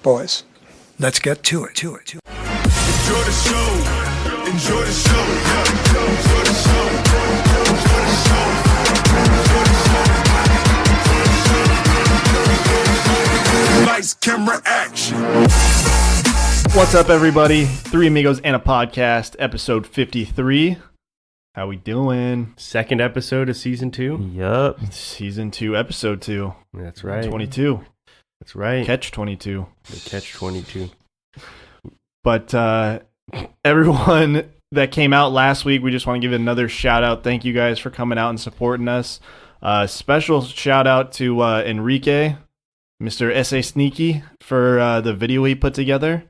Boys, let's get to it. Enjoy the show. Enjoy the show. Enjoy the show. Enjoy the show. Lights, camera, action. What's up, everybody? Three Amigos and a Podcast, episode 53. How we doing? Second episode of season 2. Yup. Season 2, episode 2. That's right. 22. That's right. Catch 22. The catch 22. But everyone that came out last week, we just want to give another shout out. Thank you guys for coming out and supporting us. Special shout out to Enrique, Mr. S.A. Sneaky, for the video he put together.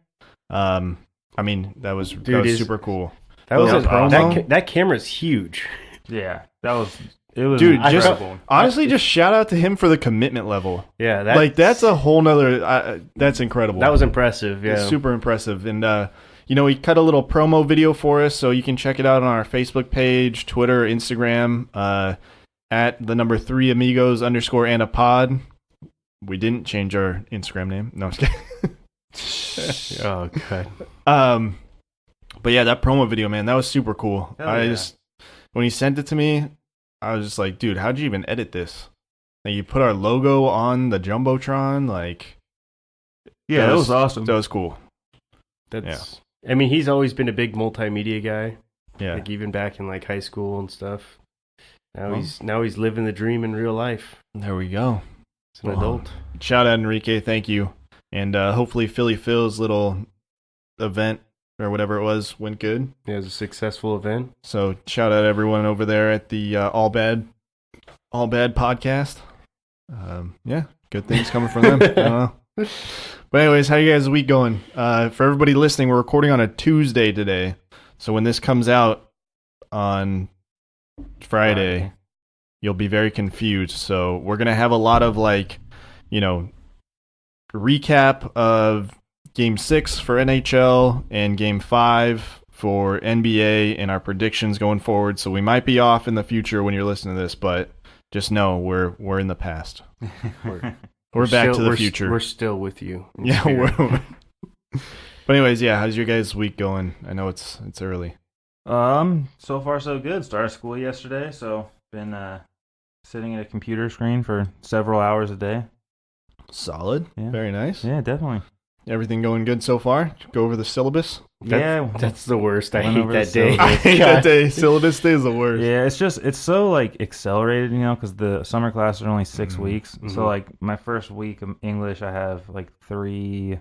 I mean, that was super cool. That camera's huge. Yeah, it was dude. incredible. Honestly, just shout out to him for the commitment level. Yeah, that's a whole nother. That's incredible. That was impressive. Yeah, it's super impressive. And he cut a little promo video for us, so you can check it out on our Facebook page, Twitter, Instagram, at the number 3 Amigos _ and a pod. We didn't change our Instagram name. No, I'm just kidding. Oh god. But yeah, that promo video, man, that was super cool. When he sent it to me, I was just like, dude, how'd you even edit this? Like, you put our logo on the Jumbotron, like... Yeah, that was awesome. That was cool. I mean, he's always been a big multimedia guy. Yeah. Like, even back in, like, high school and stuff. Now he's living the dream in real life. There we go. He's an adult. Shout out, Enrique. Thank you. And hopefully Philly Phil's little event or whatever it was went good. Yeah, it was a successful event. So shout out everyone over there at the All Bad podcast. Yeah, good things coming from them. I don't know. But anyways, how you guys' week going? For everybody listening, we're recording on a Tuesday today. So when this comes out on Friday, you'll be very confused. So we're going to have a lot of recap of Game 6 for NHL and Game 5 for NBA and our predictions going forward. So we might be off in the future when you're listening to this, but just know we're in the past. We're back to the future. We're still with you. Yeah. But anyways, yeah, how's your guys' week going? I know it's early. So far so good. Started school yesterday, so been sitting at a computer screen for several hours a day. Solid. Yeah. Very nice. Yeah, definitely. Everything going good so far? Go over the syllabus? That's the worst. I hate that day. I hate that day. Syllabus day is the worst. Yeah, it's so accelerated, because the summer classes are only 6 weeks. Mm-hmm. So my first week of English, I have 3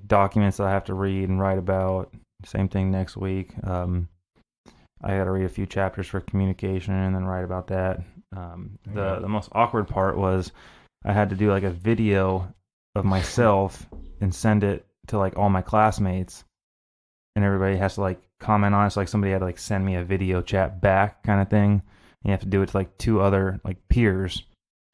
documents that I have to read and write about. Same thing next week. I got to read a few chapters for communication and then write about that. The most awkward part was I had to do a video of myself and send it to all my classmates, and everybody has to comment on it. So somebody had to send me a video chat back kind of thing. And you have to do it to 2 other peers.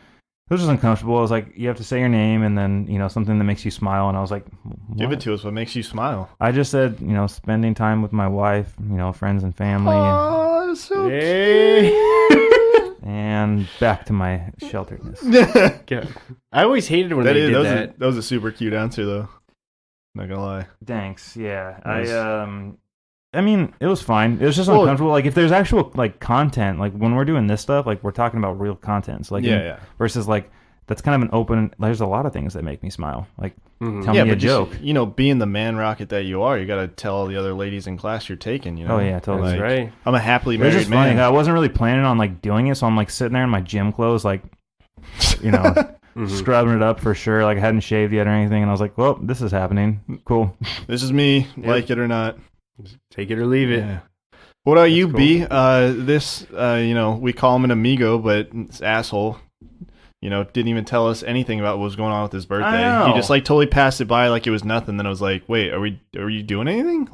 It was just uncomfortable. I was you have to say your name and then something that makes you smile. And I was like, what? Give it to us. What makes you smile? I just said spending time with my wife, friends and family. Oh, so cute. And back to my shelteredness. I always hated when they did that. That was a super cute answer, though. Not gonna lie. Thanks. Yeah. Nice. I mean, it was fine. It was just uncomfortable. If there's actual content, when we're doing this stuff, we're talking about real content. So versus that's kind of an open. There's a lot of things that make me smile. Tell me a joke. Being the man rocket that you are, you got to tell all the other ladies in class you're taking. Oh yeah, totally. That's right. I'm a happily married just man. Funny. I wasn't really planning on doing it, so I'm sitting there in my gym clothes, scrubbing it up for sure. I hadn't shaved yet or anything, and I was like, well, this is happening. Cool. This is me, like it or not. Take it or leave it. Yeah. What about you, cool. B? We call him an amigo, but this asshole, didn't even tell us anything about what was going on with his birthday. He just totally passed it by like it was nothing. Then I was like, wait, are you doing anything?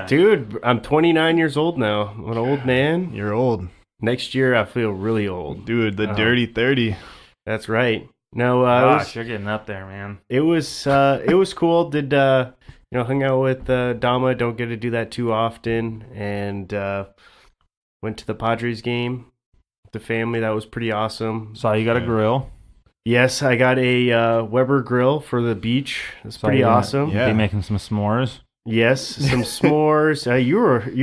Dude, I'm 29 years old now. I'm an old man. You're old. Next year, I feel really old. Dude, the dirty 30. That's right. No, gosh, you're getting up there, man. It was cool. Did hung out with Dama. Don't get to do that too often, and went to the Padres game with the family. That was pretty awesome. Saw you got a grill. Yes, I got a Weber grill for the beach. It's So pretty you gonna awesome. Yeah. Be making some s'mores. Yes, some s'mores. You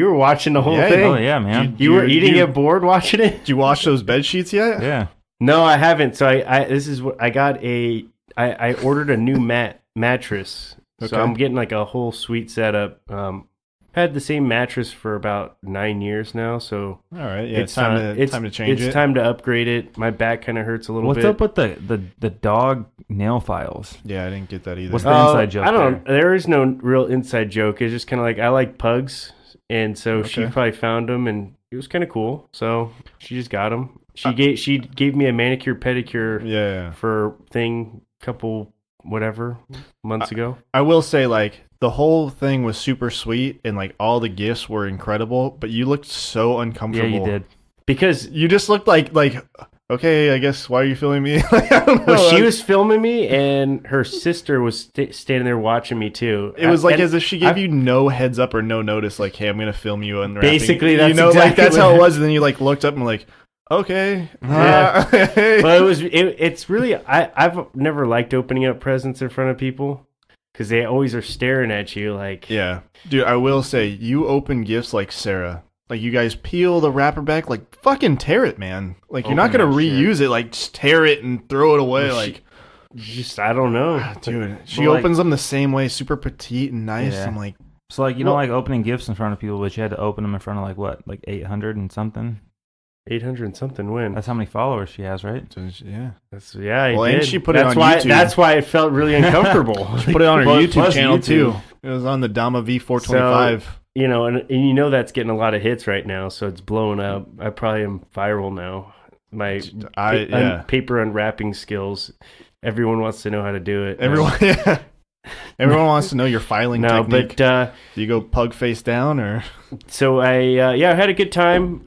were watching the whole Yeah, thing. Oh yeah, man. You were eating it bored watching it? Did you wash those bed sheets yet? Yeah. No, I haven't. So I this is what I got I ordered a new mattress. Okay. So I'm getting like a whole suite setup. Had the same mattress for about 9 years now, so All right. Yeah, it's time to change it. It's time to upgrade it. My back kind of hurts a little What's bit. up with the dog nail files? Yeah, I didn't get that either. What's the inside joke I don't. There is no real inside joke. It's just kind of like I like pugs, and so she Okay. probably found them, and it was kind of cool. So she just got them. She gave me a manicure pedicure Yeah. for couple whatever months ago. I will say, like, the whole thing was super sweet and, like, all the gifts were incredible, but you looked so Yeah, uncomfortable. you did. Because You just looked like, okay, I guess, why are you filming me? Like, I don't know. well, she was filming me, and her sister was standing there watching me too. It was like And as if she gave you no heads up or no notice, like, hey, I'm going to film you unwrapping. Basically, that's you know, like, exactly that's what how it was. And then you, like, looked up and like, okay. Yeah. Hey. Well, it's really I've never liked opening up presents in front of people because they always are staring at you like Yeah. Dude, I will say, you open gifts like Sarah. Like, you guys peel the wrapper back, like, fucking tear it, man. Like, you're not Open going to that shit. reuse it. Like, just tear it and throw it away. Well, Like, just I don't know. dude, she Well, like- opens them the same way, super petite and nice. Yeah. I'm like, So like you Well- don't like opening gifts in front of people, but you had to open them in front of like what, like 800 and something. 800 and something win. That's how many followers she has, right? yeah. That's yeah. I Well, and did. she put it that's on why, YouTube. That's why it felt really uncomfortable. She put it on her Plus- YouTube plus channel YouTube. too. It was on the Dama V425. You know, and you know that's getting a lot of hits right now, so it's blowing up. I probably am viral now. My paper unwrapping skills. Everyone wants to know how to do it. Everyone, yeah. Everyone wants to know your filing No, technique. but Do you go pug face down or? so I had a good time.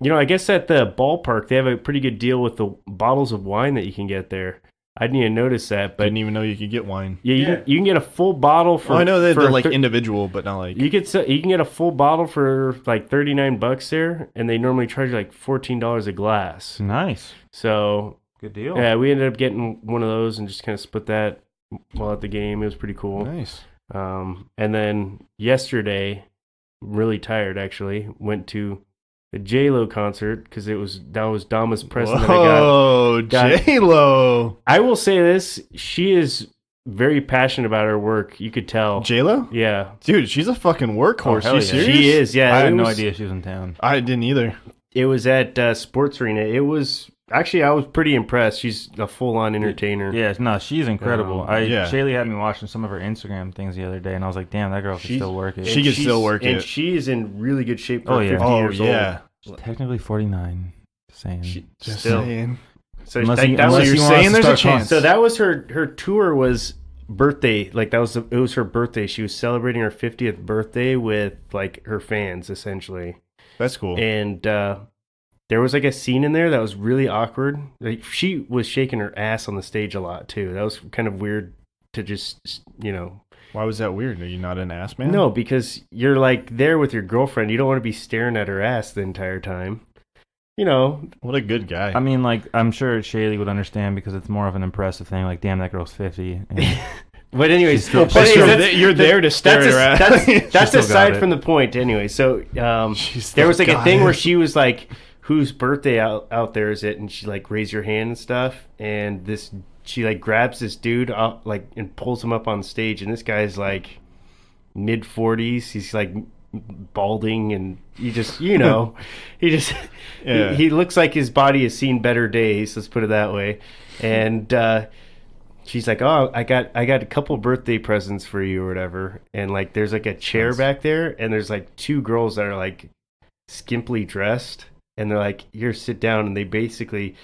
You know, I guess at the ballpark they have a pretty good deal with the bottles of wine that you can get there. I didn't even notice that, but Didn't even know you could get wine. yeah, you can get a full bottle for. Well, I know that for they're like individual, but not like. you can get a full bottle for like $39 there, and they normally charge you like $14 a glass. Nice. So Good deal. yeah, we ended up getting one of those and just kind of split that while at the game. It was pretty cool. Nice. And then yesterday, I'm really tired actually, went to a J-Lo concert because that was Dama's present that I got. Whoa, got- J-Lo. I will say this: she is very passionate about her work. You could tell. J-Lo? Yeah, Dude, she's a fucking workhorse. hell You yeah. serious? she is. Yeah, I had it no was- idea she was in town. I didn't either. It was at Sports Arena. It was actually I was pretty impressed. She's a full-on entertainer. Yeah, no, she's incredible. yeah. Shaylee had me watching some of her Instagram things the other day, and I was like, damn, that girl can She's- still work it. She can still work and it. she is in really good shape for Oh, yeah. 50 Oh, years old. yeah. She's technically 49. Just saying. Just Still. saying. So Unless that, you- that unless was you're you want us saying to there's a start chance. so that was her tour was birthday. Like it was her birthday. She was celebrating her 50th birthday with like her fans essentially. That's cool. And there was like a scene in there that was really awkward. Like she was shaking her ass on the stage a lot too. That was kind of weird to just, you know. Why was that weird? Are you not an ass man? No, because you're like there with your girlfriend. You don't want to be staring at her ass the entire time. You know. What a good guy. I mean, like, I'm sure Shaylee would understand because it's more of an impressive thing. Like, damn, that girl's 50. And But anyways, She's still- but Plus, anyways, you're there to stare at her ass. That's still got aside it. from the point. Anyway, so She still there was like a got thing it. where she was like, "Whose birthday out there is it?" And she like raise your hand and stuff. And she like grabs this dude up like and pulls him up on stage. And this guy's like mid 40s. He's like balding and he just he just Yeah. he looks like his body has seen better days. Let's put it that way. And she's like, "Oh, I got a couple birthday presents for you or whatever." And like there's like a chair back there and there's like two girls that are like skimpily dressed and they're like, "Here, sit down." And they basically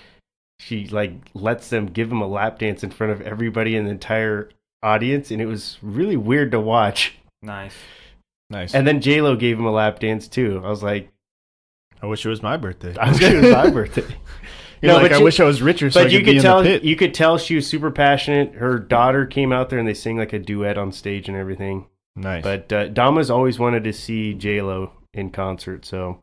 she like lets them give him a lap dance in front of everybody in the entire audience, and it was really weird to watch. nice. Nice. And then J-Lo gave him a lap dance too. I was like, I wish it was my birthday. I wish it was my birthday. You're No, like, but I you- wish I was richer so I But could you be could in tell the pit. you could tell she was super passionate. Her daughter came out there and they sang like a duet on stage and everything. Nice. But Dama's always wanted to see J-Lo in concert, so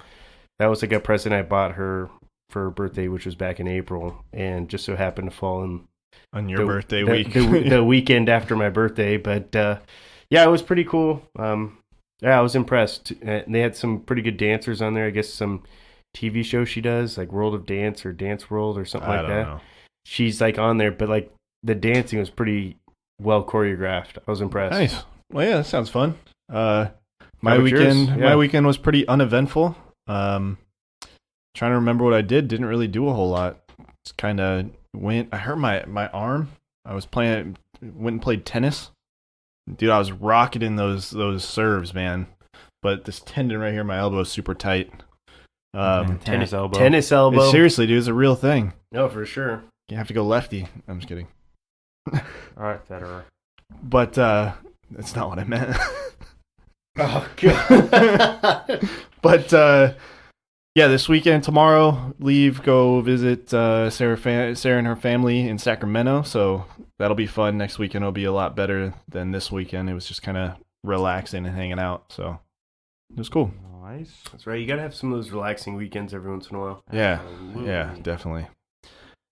that was like a present I bought her for her birthday, which was back in April, and just so happened to fall in On your birthday week. the weekend after my birthday. But yeah, it was pretty cool. Yeah, I was impressed. They had some pretty good dancers on there. I guess some TV show she does, like World of Dance or Dance World or something like that. Know. She's like on there, but like the dancing was pretty well choreographed. I was impressed. Nice. Well, yeah, that sounds fun. My about yours? weekend, Yeah. my weekend was pretty uneventful. Trying to remember what I did. Didn't really do a whole lot. Just kind of went. I hurt my arm. I was went and played tennis. Dude, I was rocketing those serves, man. But this tendon right here in my elbow is super tight. Tennis elbow. Tennis elbow. Seriously, dude, it's a real thing. No, for sure. You have to go lefty. I'm just kidding. All right, Federer. But that's not what I meant. Oh god. But yeah, this weekend, tomorrow, go visit Sarah and her family in Sacramento. So that'll be fun. Next weekend will be a lot better than this weekend. It was just kind of relaxing and hanging out. So it was cool. Nice. That's right. You gotta have some of those relaxing weekends every once in a while. Yeah, Absolutely. yeah, definitely.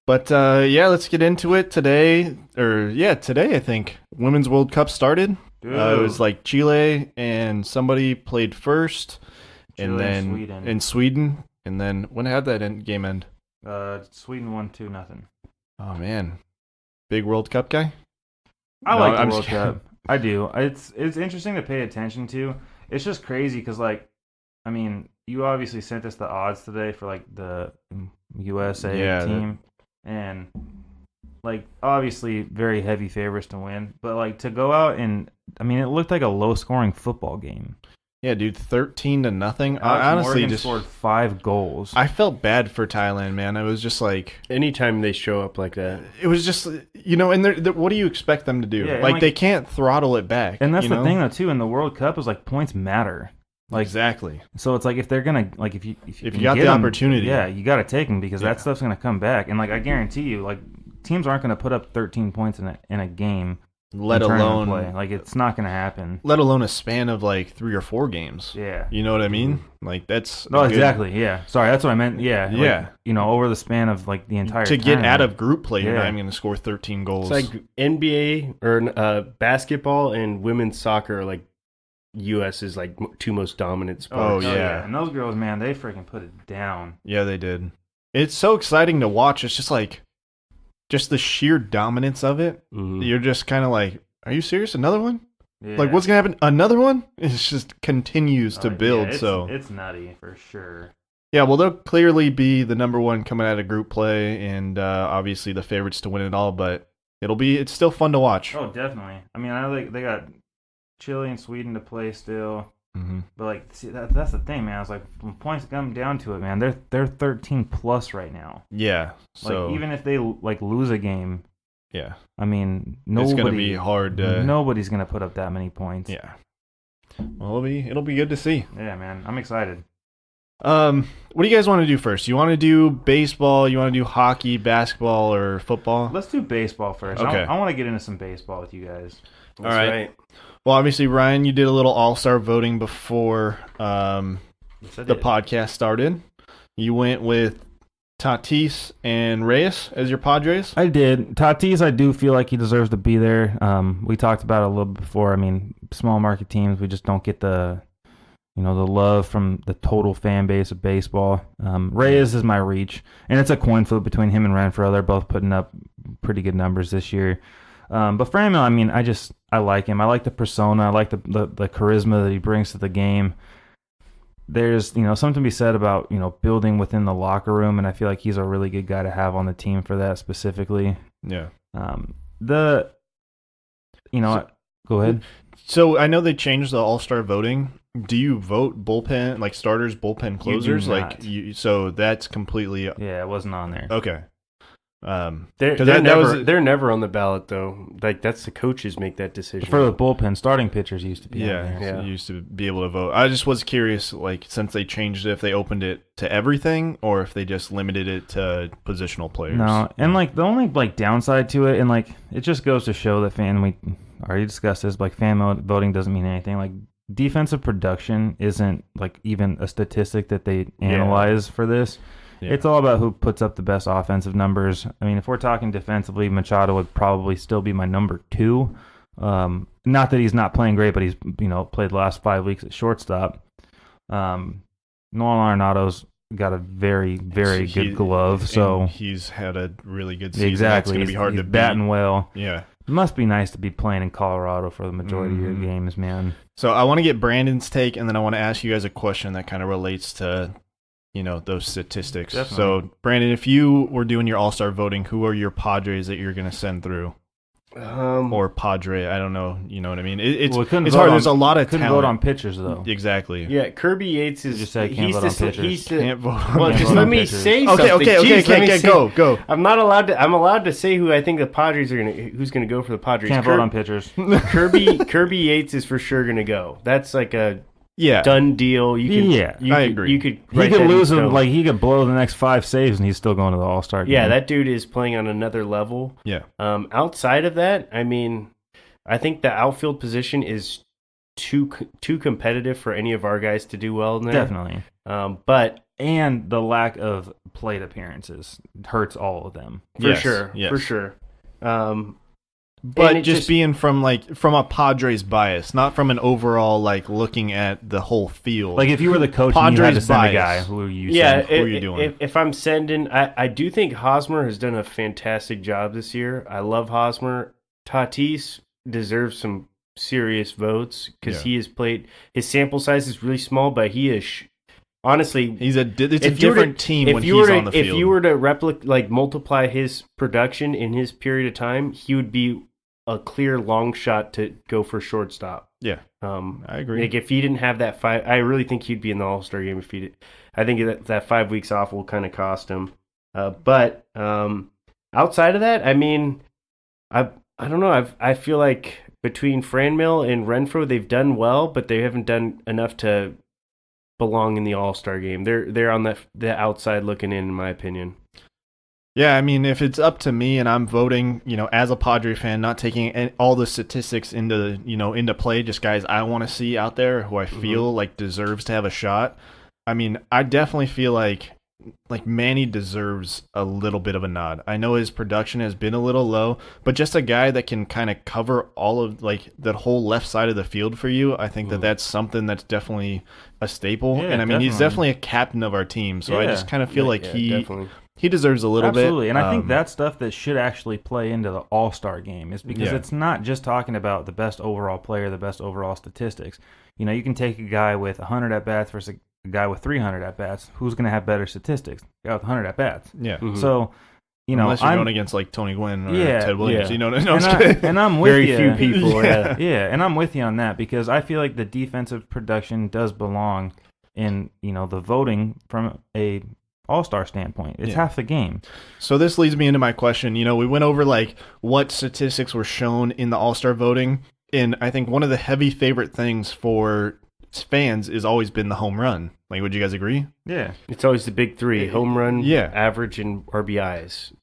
But yeah, let's get into it today. Today I think Women's World Cup started. Dude. It was like Chile and somebody played first, and Chile then Sweden. in Sweden, and then when had that game end? Sweden won 2-0. Oh man, big World Cup guy. I No, like the I'm World just kidding. Cup. I do. It's interesting to pay attention to. It's just crazy because, like, I mean, you obviously sent us the odds today for like the USA team, and like obviously very heavy favorites to win. But like to go out and I mean, it looked like a low-scoring football game. Yeah, dude, 13-0. Alex I honestly Morgan just scored 5 goals. I felt bad for Thailand, man. I was just like, Anytime they show up like that. it was just, and what do you expect them to do? Yeah, and like like- they can't throttle it back. And that's you the know? thing though too. In the World Cup, is like points matter. Like Exactly. so, it's like if they're gonna like if you you got the opportunity. yeah, you got to take them because Yeah. that stuff's gonna come back. And like I guarantee you, like teams aren't gonna put up 13 points in a game. Let in tournament alone play. Like it's not gonna happen. let alone a span of like 3 or 4 games. Yeah. You know what I mean? Like that's No, a good- exactly. Yeah. Sorry, that's what I meant. Yeah. Like, Yeah. over the span of like the entire To get out tournament. of group play, you're Yeah. not even going to score 13 goals. It's like NBA or basketball and women's soccer are like U.S.'s like two most dominant sports. Oh, yeah. And those girls, man, they freaking put it down. Yeah, they did. It's so exciting to watch. It's just like, just the sheer dominance of it. Mhm. You're just kind of like, are you serious? Another one? Yeah. Like, what's going to happen? Another one? It just continues to Yeah, build. it's nutty for sure. Yeah, well, they'll clearly be the number one coming out of group play and obviously the favorites to win it all, but it's still fun to watch. Oh, definitely. I mean, I know they got Chile and Sweden to play still. Mm-hmm. But like, see, that's the thing, man. I was like, when points come down to it, man, they're 13 plus right now. Yeah, so Like, even if they like lose a game, yeah, I mean, it's going to be hard to... nobody's gonna put up that many points. Yeah. Well, it'll be good to see. Yeah, man, I'm excited. What do you guys want to do first? You want to do baseball? You want to do hockey, basketball, or football? Let's do baseball first. Okay. I want to get into some baseball with you guys. All right. Well, obviously, Ryan, you did a little all-star voting before the podcast started. You went with Tatis and Reyes as your Padres. I did. Tatis, I do feel like he deserves to be there. We talked about it a little bit before. I mean, small market teams, we just don't get the love from the total fan base of baseball. Reyes is my reach, and it's a coin flip between him and Renfroe. They're both putting up pretty good numbers this year. But Franmil, I mean, I like him. I like the persona. I like the charisma that he brings to the game. There's, something to be said about, building within the locker room, and I feel like he's a really good guy to have on the team for that specifically. Yeah. Go ahead. So I know they changed the all-star voting. Do you vote bullpen, like starters, bullpen, closers? not. So that's completely Yeah, it wasn't on there. okay. They're 'cause they're never on the ballot though. Like that's the coaches make that decision. For the bullpen, starting pitchers used to be on Yeah, there. so you used to be able to vote. I just was curious, like, since they changed it, if they opened it to everything or if they just limited it to positional players. No, and like the only like downside to it, and like it just goes to show that we already discussed this, like voting doesn't mean anything. Like defensive production isn't like even a statistic that they analyze for this. It's all about who puts up the best offensive numbers. I mean, if we're talking defensively, Machado would probably still be my number 2. Not that he's not playing great, but he's played the last 5 weeks at shortstop. Nolan Arenado's got a very, very good glove. So he's had a really good season. Exactly. It's going to be hard to beat. Batting well. Yeah. It must be nice to be playing in Colorado for the majority of your games, man. So I want to get Brandon's take, and then I want to ask you guys a question that kind of relates to, those statistics. Definitely. So, Brandon, if you were doing your All-Star voting, who are your Padres that you're going to send through? Or Padre, I don't know. You know what I mean? It's hard. There's a lot of couldn't talent. vote on pitchers, though. Exactly. Yeah, Kirby Yates is. You just said can't vote on pitchers. Can't vote on Well, just vote let on me pitchers. say something. Okay, Jeez, let me say- go. I'm not allowed to. I'm allowed to say who I think the Padres are gonna. Who's gonna go for the Padres? Can't vote on pitchers. Kirby Yates is for sure gonna go. That's like a Yeah. done deal. You can. Yeah, I agree. You could. He write could that in lose him, stone. like he could blow the next 5 saves, and he's still going to the All-Star game. Yeah, that dude is playing on another level. Yeah. Outside of that, I mean, I think the outfield position is too competitive for any of our guys to do well in there. Definitely. But And the lack of plate appearances hurts all of them. for Yes, sure, yes. for sure. But and it just being from a Padres bias, not from an overall looking at the whole field. Like if you were the coach and you had to Padres send a bias. guy, who are you yeah, sending? Who are you doing? If I'm sending, I do think Hosmer has done a fantastic job this year. I love Hosmer. Tatis deserves some serious votes because he has played. His sample size is really small, but he is honestly. it's a if you were different to- team if when you he's were to- on the field. If you were to multiply his production in his period of time, he would be a clear long shot to go for shortstop. Yeah, I agree. Like if he didn't have that I really think he'd be in the All-Star game if he did. I think that 5 weeks off will kind of cost him. But outside of that, I mean, I don't know. I feel like between Franmil and Renfroe, they've done well, but they haven't done enough to belong in the All-Star game. They're on the outside looking in my opinion. Yeah, I mean, if it's up to me and I'm voting, as a Padre fan, not taking all the statistics into play, just guys I want to see out there who I feel like deserves to have a shot. I mean, I definitely feel like Manny deserves a little bit of a nod. I know his production has been a little low, but just a guy that can kind of cover all of that whole left side of the field for you. I think that's something that's definitely a staple. Yeah, and I mean, he's definitely a captain of our team, so I Yeah. just kind of feel like definitely. he deserves a little bit. Absolutely, and I think that's stuff that should actually play into the All-Star game is because it's not just talking about the best overall player, the best overall statistics. You can take a guy with 100 at-bats versus a guy with 300 at-bats. Who's going to have better statistics? The guy with 100 at-bats. Yeah. So, Unless you're I'm going against Tony Gwynn or Yeah, Ted Williams. yeah. No, I'm and, just kidding. and I'm with Very you. few people. Yeah. Yeah, and I'm with you on that because I feel like the defensive production does belong in the voting from a All-Star standpoint. It's half the game. So this leads me into my question. We went over what statistics were shown in the All-Star voting, and I think one of the heavy favorite things for fans has always been the home run. Would you guys agree? Yeah. It's always the big three: home run, Yeah. average, and RBIs.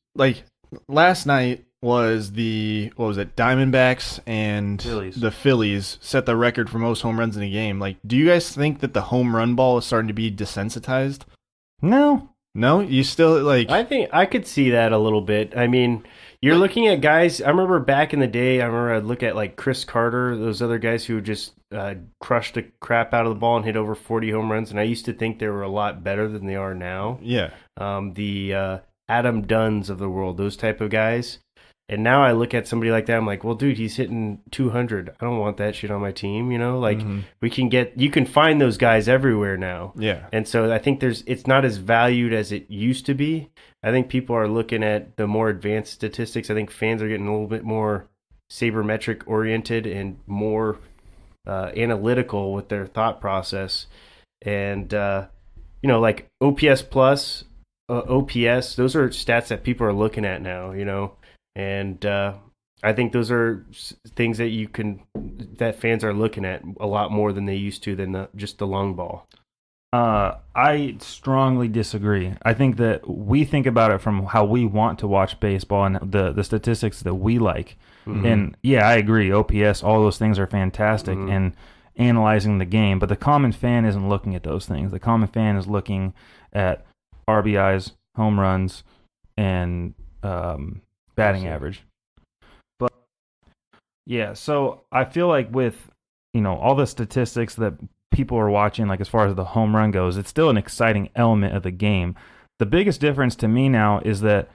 Last night was Diamondbacks and Phillies. the Phillies set the record for most home runs in a game. Do you guys think that the home run ball is starting to be desensitized? No. No? You still I think I could see that a little bit. I mean, you're looking at guys. I remember back in the day. I'd look at Chris Carter, those other guys who just crushed the crap out of the ball and hit over 40 home runs. And I used to think they were a lot better than they are now. Yeah. The Adam Dunns of the world, those type of guys. And now I look at somebody like that. I'm like, well, dude, he's hitting 200. I don't want that shit on my team. You can find those guys everywhere now. Yeah. And so I think it's not as valued as it used to be. I think people are looking at the more advanced statistics. I think fans are getting a little bit more sabermetric oriented and more analytical with their thought process. And, OPS plus, OPS, those are stats that people are looking at now, And I think those are things that fans are looking at a lot more than they used to than just the long ball. I strongly disagree. I think that we think about it from how we want to watch baseball and the statistics that we like. Mm-hmm. And yeah, I agree. OPS, all those things are fantastic in analyzing the game, but the common fan isn't looking at those things. The common fan is looking at RBIs, home runs, and batting average. But yeah, so I feel like with all the statistics that people are watching, like as far as the home run goes, it's still an exciting element of the game. The biggest difference to me now is that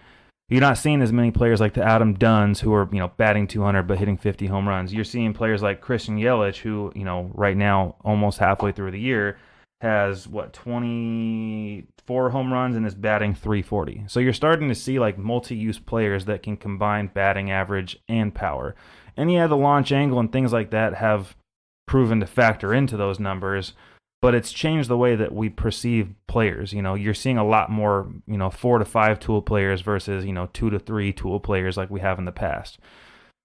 you're not seeing as many players like the Adam Dunns who are batting 200 but hitting 50 home runs. You're seeing players like Christian Yelich who right now almost halfway through the year has 24 home runs and is batting 340. So you're starting to see like multi-use players that can combine batting average and power. And yeah, the launch angle and things like that have proven to factor into those numbers, but it's changed the way that we perceive players. You're seeing a lot more 4 to 5 tool players versus 2 to 3 tool players like we have in the past.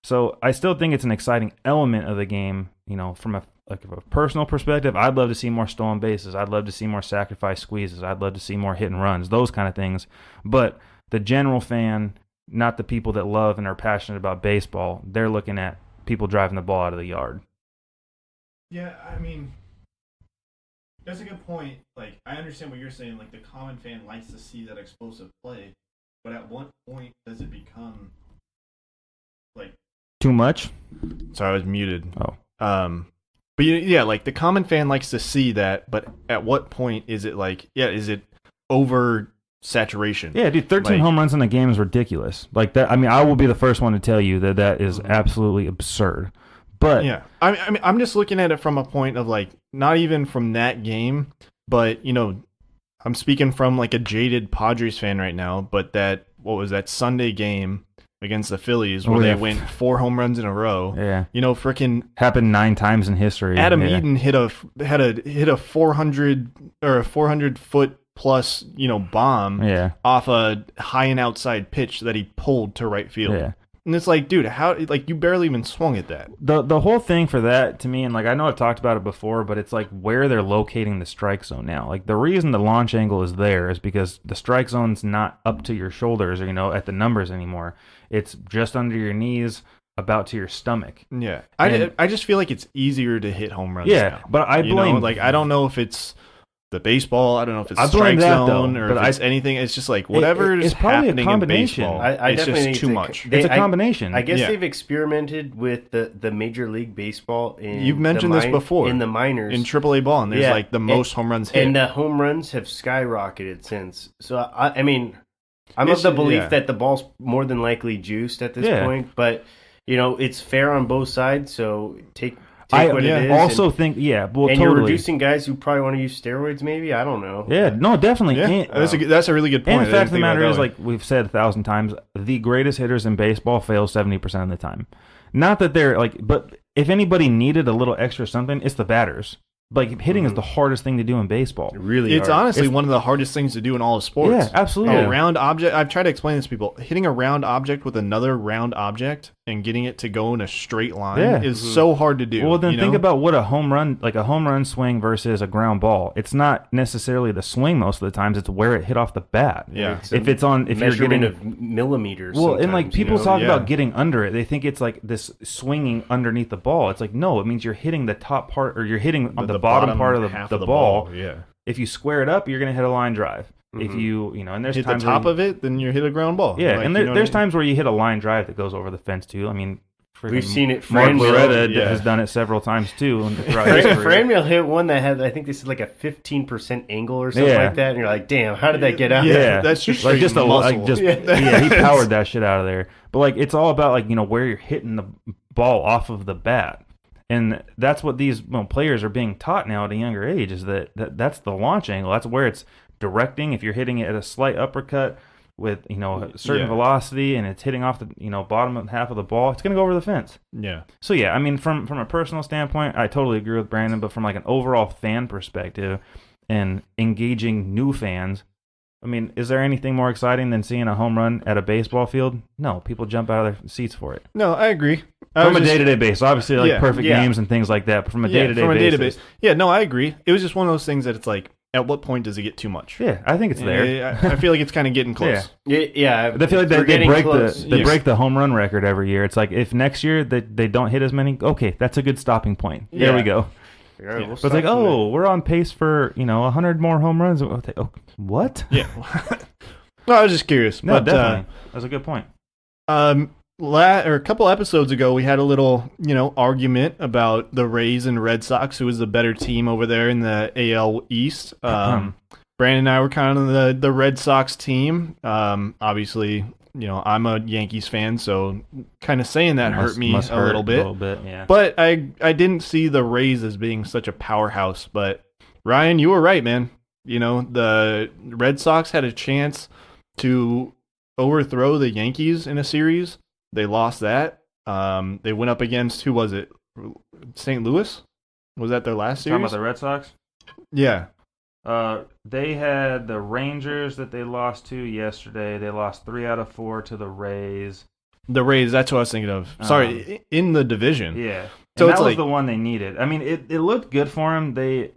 So I still think it's an exciting element of the game. From a personal perspective, I'd love to see more stolen bases. I'd love to see more sacrifice squeezes. I'd love to see more hit and runs, those kind of things. But the general fan, not the people that love and are passionate about baseball, they're looking at people driving the ball out of the yard. Yeah, I mean, that's a good point. Like, I understand what you're saying. Like, the common fan likes to see that explosive play, but at what point does it become like Too much? Sorry, I was muted. Oh. But yeah, like the common fan likes to see that, but at what point is it like, is it over saturation? Yeah, dude, 13 home runs in a game is ridiculous. Like that. I mean, I will be the first one to tell you that is absolutely absurd. But yeah, I mean, I'm just looking at it from a point of like, not even from that game, but I'm speaking from like a jaded Padres fan right now. But what was that Sunday game against the Phillies where they went 4 home runs in a row? Yeah, freaking happened 9 times in history. Adam Eaton hit a 400 or a 400-foot plus bomb off a high and outside pitch that he pulled to right field. Yeah. And it's like, dude, how, like, you barely even swung at that. The whole thing for that, to me, and like I know I've talked about it before, but it's like where they're locating the strike zone now. Like the reason the launch angle is there is because the strike zone's not up to your shoulders or at the numbers anymore. It's just under your knees, about to your stomach. Yeah, I just feel like it's easier to hit home runs. Yeah, now. but I blame I don't know if it's the baseball. I don't know if it's strike zone or if it's anything. It's just like whatever is probably happening a combination. in baseball. I it's definitely just too much. It's a combination. I guess they've experimented with the Major League Baseball. You've mentioned this before in the minors in AAA ball, and there's like the most home runs hit, and the home runs have skyrocketed since. So I mean, I'm of the belief that the ball's more than likely juiced at this point, but it's fair on both sides. So take what it is. I also think, and totally. You're reducing guys who probably want to use steroids, maybe? I don't know. Yeah, no, definitely. Yeah, that's a really good point. And the fact of the matter is, like we've said 1,000 times, the greatest hitters in baseball fail 70% of the time. Not that they're but if anybody needed a little extra something, it's the batters. Like hitting is the hardest thing to do in baseball. It's honestly one of the hardest things to do in all of sports. Yeah, absolutely. A round object. I've tried to explain this to people. Hitting a round object with another round object and getting it to go in a straight line is so hard to do. Well, then think about what a home run swing versus a ground ball. It's not necessarily the swing most of the times. It's where it hit off the bat. Yeah. If you're getting of millimeters. Well, and like people talk about getting under it. They think it's like this swinging underneath the ball. It's like, no, it means you're hitting the top part, or you're hitting on the bottom part of the ball. Yeah. If you square it up, you're going to hit a line drive. If you and there's hit times the top of it, then you hit a ground ball. Yeah, and there's times where you hit a line drive that goes over the fence too. I mean, we've seen it. Mark Franmil Loretta has done it several times too. Franmil hit one that had, I think they said like a 15% angle or something like that, and you're like, damn, how did that get out? Yeah, that's just like just a muscle. He powered that shit out of there. But like, it's all about like where you're hitting the ball off of the bat. And that's what these players are being taught now at a younger age, is that's the launch angle. That's where it's directing. If you're hitting it at a slight uppercut with a certain velocity and it's hitting off the bottom half of the ball, it's going to go over the fence. Yeah. So yeah, I mean, from a personal standpoint, I totally agree with Brandon. But from like an overall fan perspective and engaging new fans, I mean, is there anything more exciting than seeing a home run at a baseball field? No, people jump out of their seats for it. No, I agree. From a day-to-day basis, obviously, like perfect games and things like that. But from a day-to-day basis, yeah, no, I agree. It was just one of those things that it's like, at what point does it get too much? Yeah, I think it's there. I feel like it's kind of getting close. Yeah. I feel like they break the home run record every year. It's like if next year they don't hit as many, okay, that's a good stopping point. There we go. All right, we'll But it's start like, from oh, we're on pace for 100 more home runs. Oh, what? Yeah. No, I was just curious. No, but, definitely. That's a good point. or a couple episodes ago, we had a little, argument about the Rays and Red Sox, who was the better team over there in the AL East. Brandon and I were kind of the Red Sox team. Obviously, I'm a Yankees fan, so kind of saying that hurt me a little bit. A little bit, yeah. But I didn't see the Rays as being such a powerhouse. But Ryan, you were right, man. The Red Sox had a chance to overthrow the Yankees in a series. They lost that. They went up against, who was it? St. Louis? Was that their last series? Talking about the Red Sox? Yeah. They had the Rangers that they lost to yesterday. They lost 3 out of 4 to the Rays. The Rays, that's what I was thinking of. Sorry, in the division. Yeah. So and it's that was like the one they needed. I mean, it looked good for them. They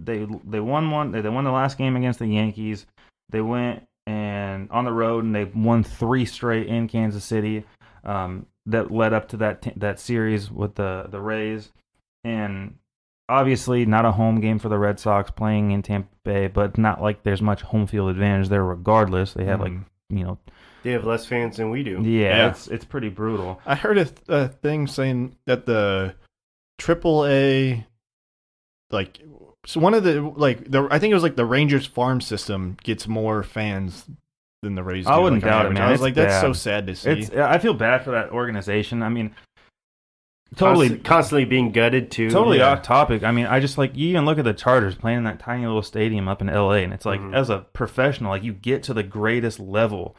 won one. They won the last game against the Yankees. They went and on the road and they won 3 straight in Kansas City. That led up to that series with the Rays, and obviously not a home game for the Red Sox playing in Tampa Bay, but not like there's much home field advantage there. Regardless, they have They have less fans than we do. Yeah. It's pretty brutal. I heard a thing saying that the AAA, so one of I think it was like the Rangers farm system gets more fans than the Rays do. I wouldn't doubt it, man. I was It's like, that's bad. so sad to see. I feel bad for that organization. I mean, totally Constantly being gutted too. Totally Yeah. off topic. I mean, I just you even look at the Chargers playing in that tiny little stadium up in LA, and it's like, as a professional, you get to the greatest level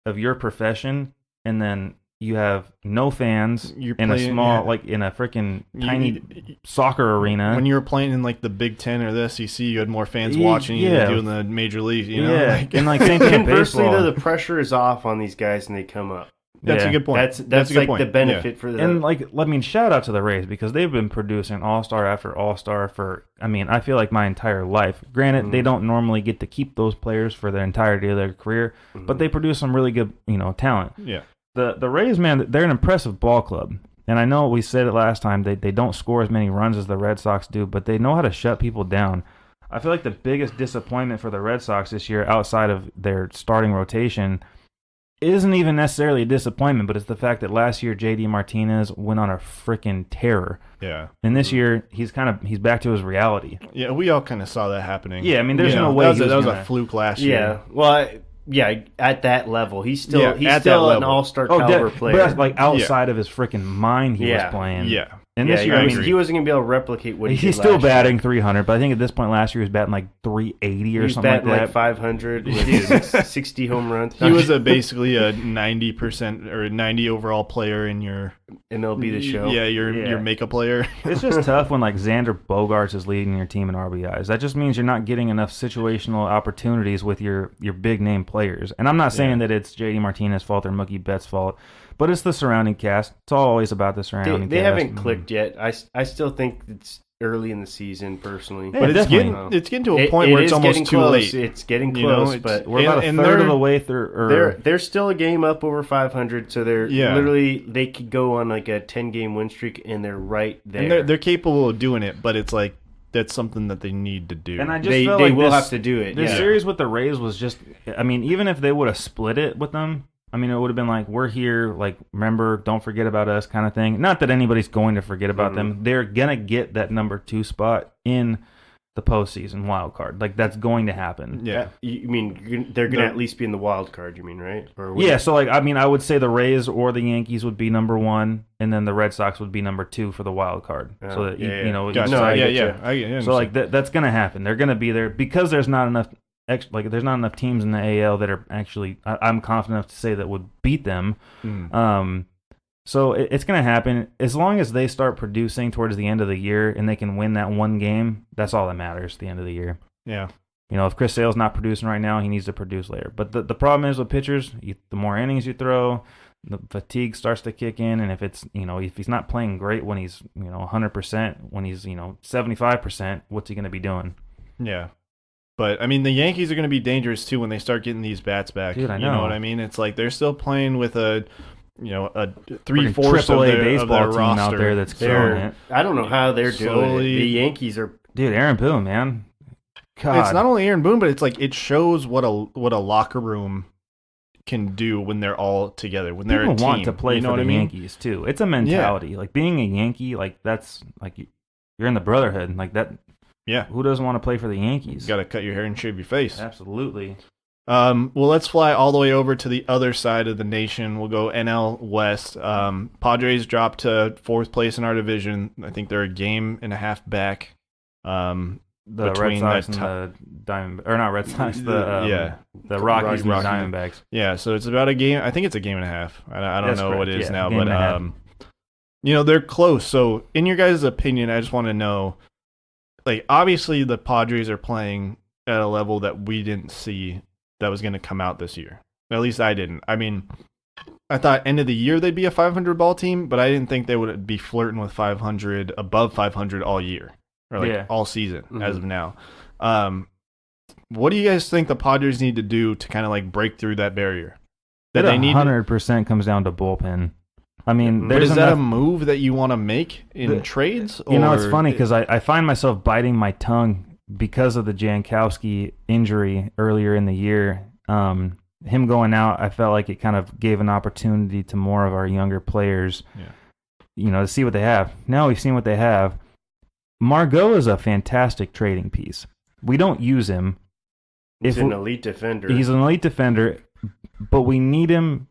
of your profession, and then you have no fans You're in playing- a small, yeah. in a freaking tiny soccer arena. When you were playing in the Big Ten or the SEC, you had more fans watching you yeah. than you do in the major leagues. Yeah, Like, and same thing in Conversely, baseball. though, the pressure is off on these guys and they come up. that's Yeah. a good point. That's a good like point. the benefit for them. And shout out to the Rays because they've been producing all-star after all-star for, I feel like my entire life. Granted, they don't normally get to keep those players for the entirety of their career, but they produce some really good, talent. Yeah. The Rays, man, they're an impressive ball club. And I know we said it last time, they don't score as many runs as the Red Sox do, but they know how to shut people down. I feel like the biggest disappointment for the Red Sox this year outside of their starting rotation isn't even necessarily a disappointment, but it's the fact that last year JD Martinez went on a freaking terror. Yeah. And this year he's back to his reality. Yeah, we all kind of saw that happening. Yeah, I mean, there's no way that he was was a gonna- fluke last yeah. year. Well, at that level, he's still at that an level. all-star caliber player. But that's outside of his freaking mind he was Yeah. playing. Yeah. And yeah, this year, he wasn't going to be able to replicate what he he's did still last year. batting 300, but I think at this point last year he was batting 380 or He was something like batting that. 500 with 60 home runs. He was basically a 90% or 90 overall player in your MLB The Show. Yeah, your makeup player. It's just tough when Xander Bogaerts is leading your team in RBIs. That just means you're not getting enough situational opportunities with your big name players. And I'm not saying that it's JD Martinez's fault or Mookie Betts' fault, but it's the surrounding cast. It's always about the surrounding They cast. haven't clicked yet. I still think it's early in the season, personally. Yeah, But it's definitely. getting to a point where it's almost getting too close. late. It's getting You know, close, it's- but We're about a and third they're- of the way through. they're still a game up over 500, so they're literally they could go on a 10-game win streak, and they're right there. And they're capable of doing it, but it's that's something that they need to do. And I just they felt they like will this, have to do it. This yeah. series with the Rays was just, even if they would have split it with them, it would have been we're here, remember, don't forget about us kind of thing. Not that anybody's going to forget about them. They're going to get that number 2 spot in the postseason wild card. That's going to happen. Yeah. You mean they're going to at least be in the wild card, you mean, right? Or Yeah, so I would say the Rays or the Yankees would be number 1, and then the Red Sox would be number 2 for the wild card. So that Gotcha. No, I get yeah. So that's going to happen. They're going to be there because there's not enough. There's not enough teams in the AL that are actually. I'm confident enough to say that would beat them. So it's going to happen as long as they start producing towards the end of the year and they can win that one game. That's all that matters at the end of the year. Yeah. If Chris Sale's not producing right now, he needs to produce later. But the problem is with pitchers, the more innings you throw, the fatigue starts to kick in, and if it's if he's not playing great when he's 100%, when he's 75%, what's he going to be doing? Yeah. But the Yankees are going to be dangerous too when they start getting these bats back. Dude, I You know know. what I mean? It's they're still playing with a 3/4 AAA of their baseball team roster out there that's killing it. I don't know how they're doing it. Slowly- The Yankees are Dude, Aaron Boone, man. God. It's not only Aaron Boone, but it's like it shows what a locker room can do when they're all together, when they're a People team. want to play you know for what the I mean? Yankees too. It's a mentality. Like being a Yankee, like that's like you're in the brotherhood. Like that. Yeah. Who doesn't want to play for the Yankees? You got to cut your hair and shave your face. Absolutely. Well, let's fly all the way over to the other side of the nation. We'll go NL West. Padres dropped to 4th place in our division. I think they're a game and a half back. The Red Between Sox that and the Diamond, or not Red Sox, the Rockies and the Rockies. Diamondbacks. Yeah, so it's about a game. I think it's a game and a half. I don't That's know what correct, it is yeah, now, game but and a half. they're close. So, in your guys' opinion, I just want to know, like, obviously the Padres are playing at a level that we didn't see that was going to come out this year. At least I didn't. I mean, I thought end of the year they'd be a 500 ball team, but I didn't think they would be flirting with 500, above 500 all year, or like all season as of now. What do you guys think the Padres need to do to kind of like break through that barrier? That they need 100% comes down to bullpen. I mean, But there's is that a enough, move that you want to make in trades? you know, it's or- funny because I find myself biting my tongue because of the Jankowski injury earlier in the year. Him going out, I felt like it kind of gave an opportunity to more of our younger players, to see what they have. Now we've seen what they have. Margot is a fantastic trading piece. We don't use him. He's an elite defender. He's an elite defender, but we need him,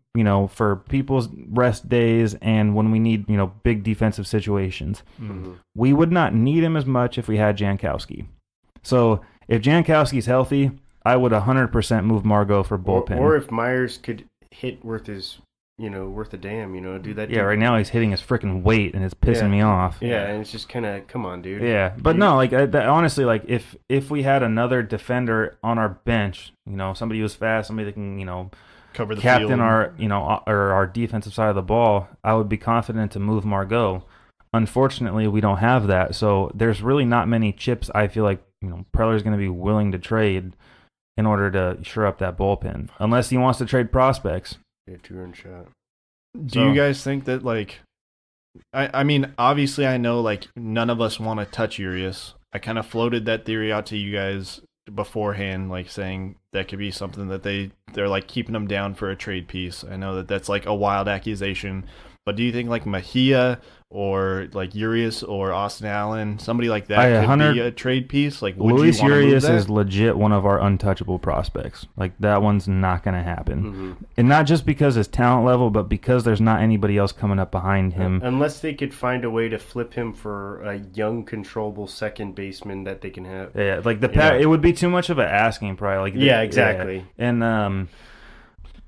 for people's rest days and when we need, big defensive situations. Mm-hmm. We would not need him as much if we had Jankowski. So if Jankowski's healthy, I would 100% move Margot for bullpen. Or if Myers could hit worth a damn, do that. Yeah, right now he's hitting his freaking weight and it's pissing me off. Yeah, and it's just kind of, come on, dude. Yeah, but no, like honestly, like if we had another defender on our bench, somebody who's fast, somebody that can, cover the captain field. our, or our defensive side of the ball, I would be confident to move Margot. Unfortunately, we don't have that, so there's really not many chips I feel like Preller's going to be willing to trade in order to shore up that bullpen, unless he wants to trade prospects. Yeah, 2-run shot. Do you guys think that, like, I mean, obviously I know, like, none of us want to touch Urias. I kind of floated that theory out to you guys beforehand, like, saying that could be something that they're like, keeping him down for a trade piece. I know that that's, like, a wild accusation, but do you think, like, Mejia or, like, Urias or Austin Allen, somebody like that could be a trade piece? Like, would Luis you want to move Urias that? is legit one of our untouchable prospects. Like, that one's not going to happen. Mm-hmm. And not just because his talent level, but because there's not anybody else coming up behind him. Unless they could find a way to flip him for a young, controllable second baseman that they can have. Yeah, like it would be too much of an asking price. Like, exactly. Yeah. And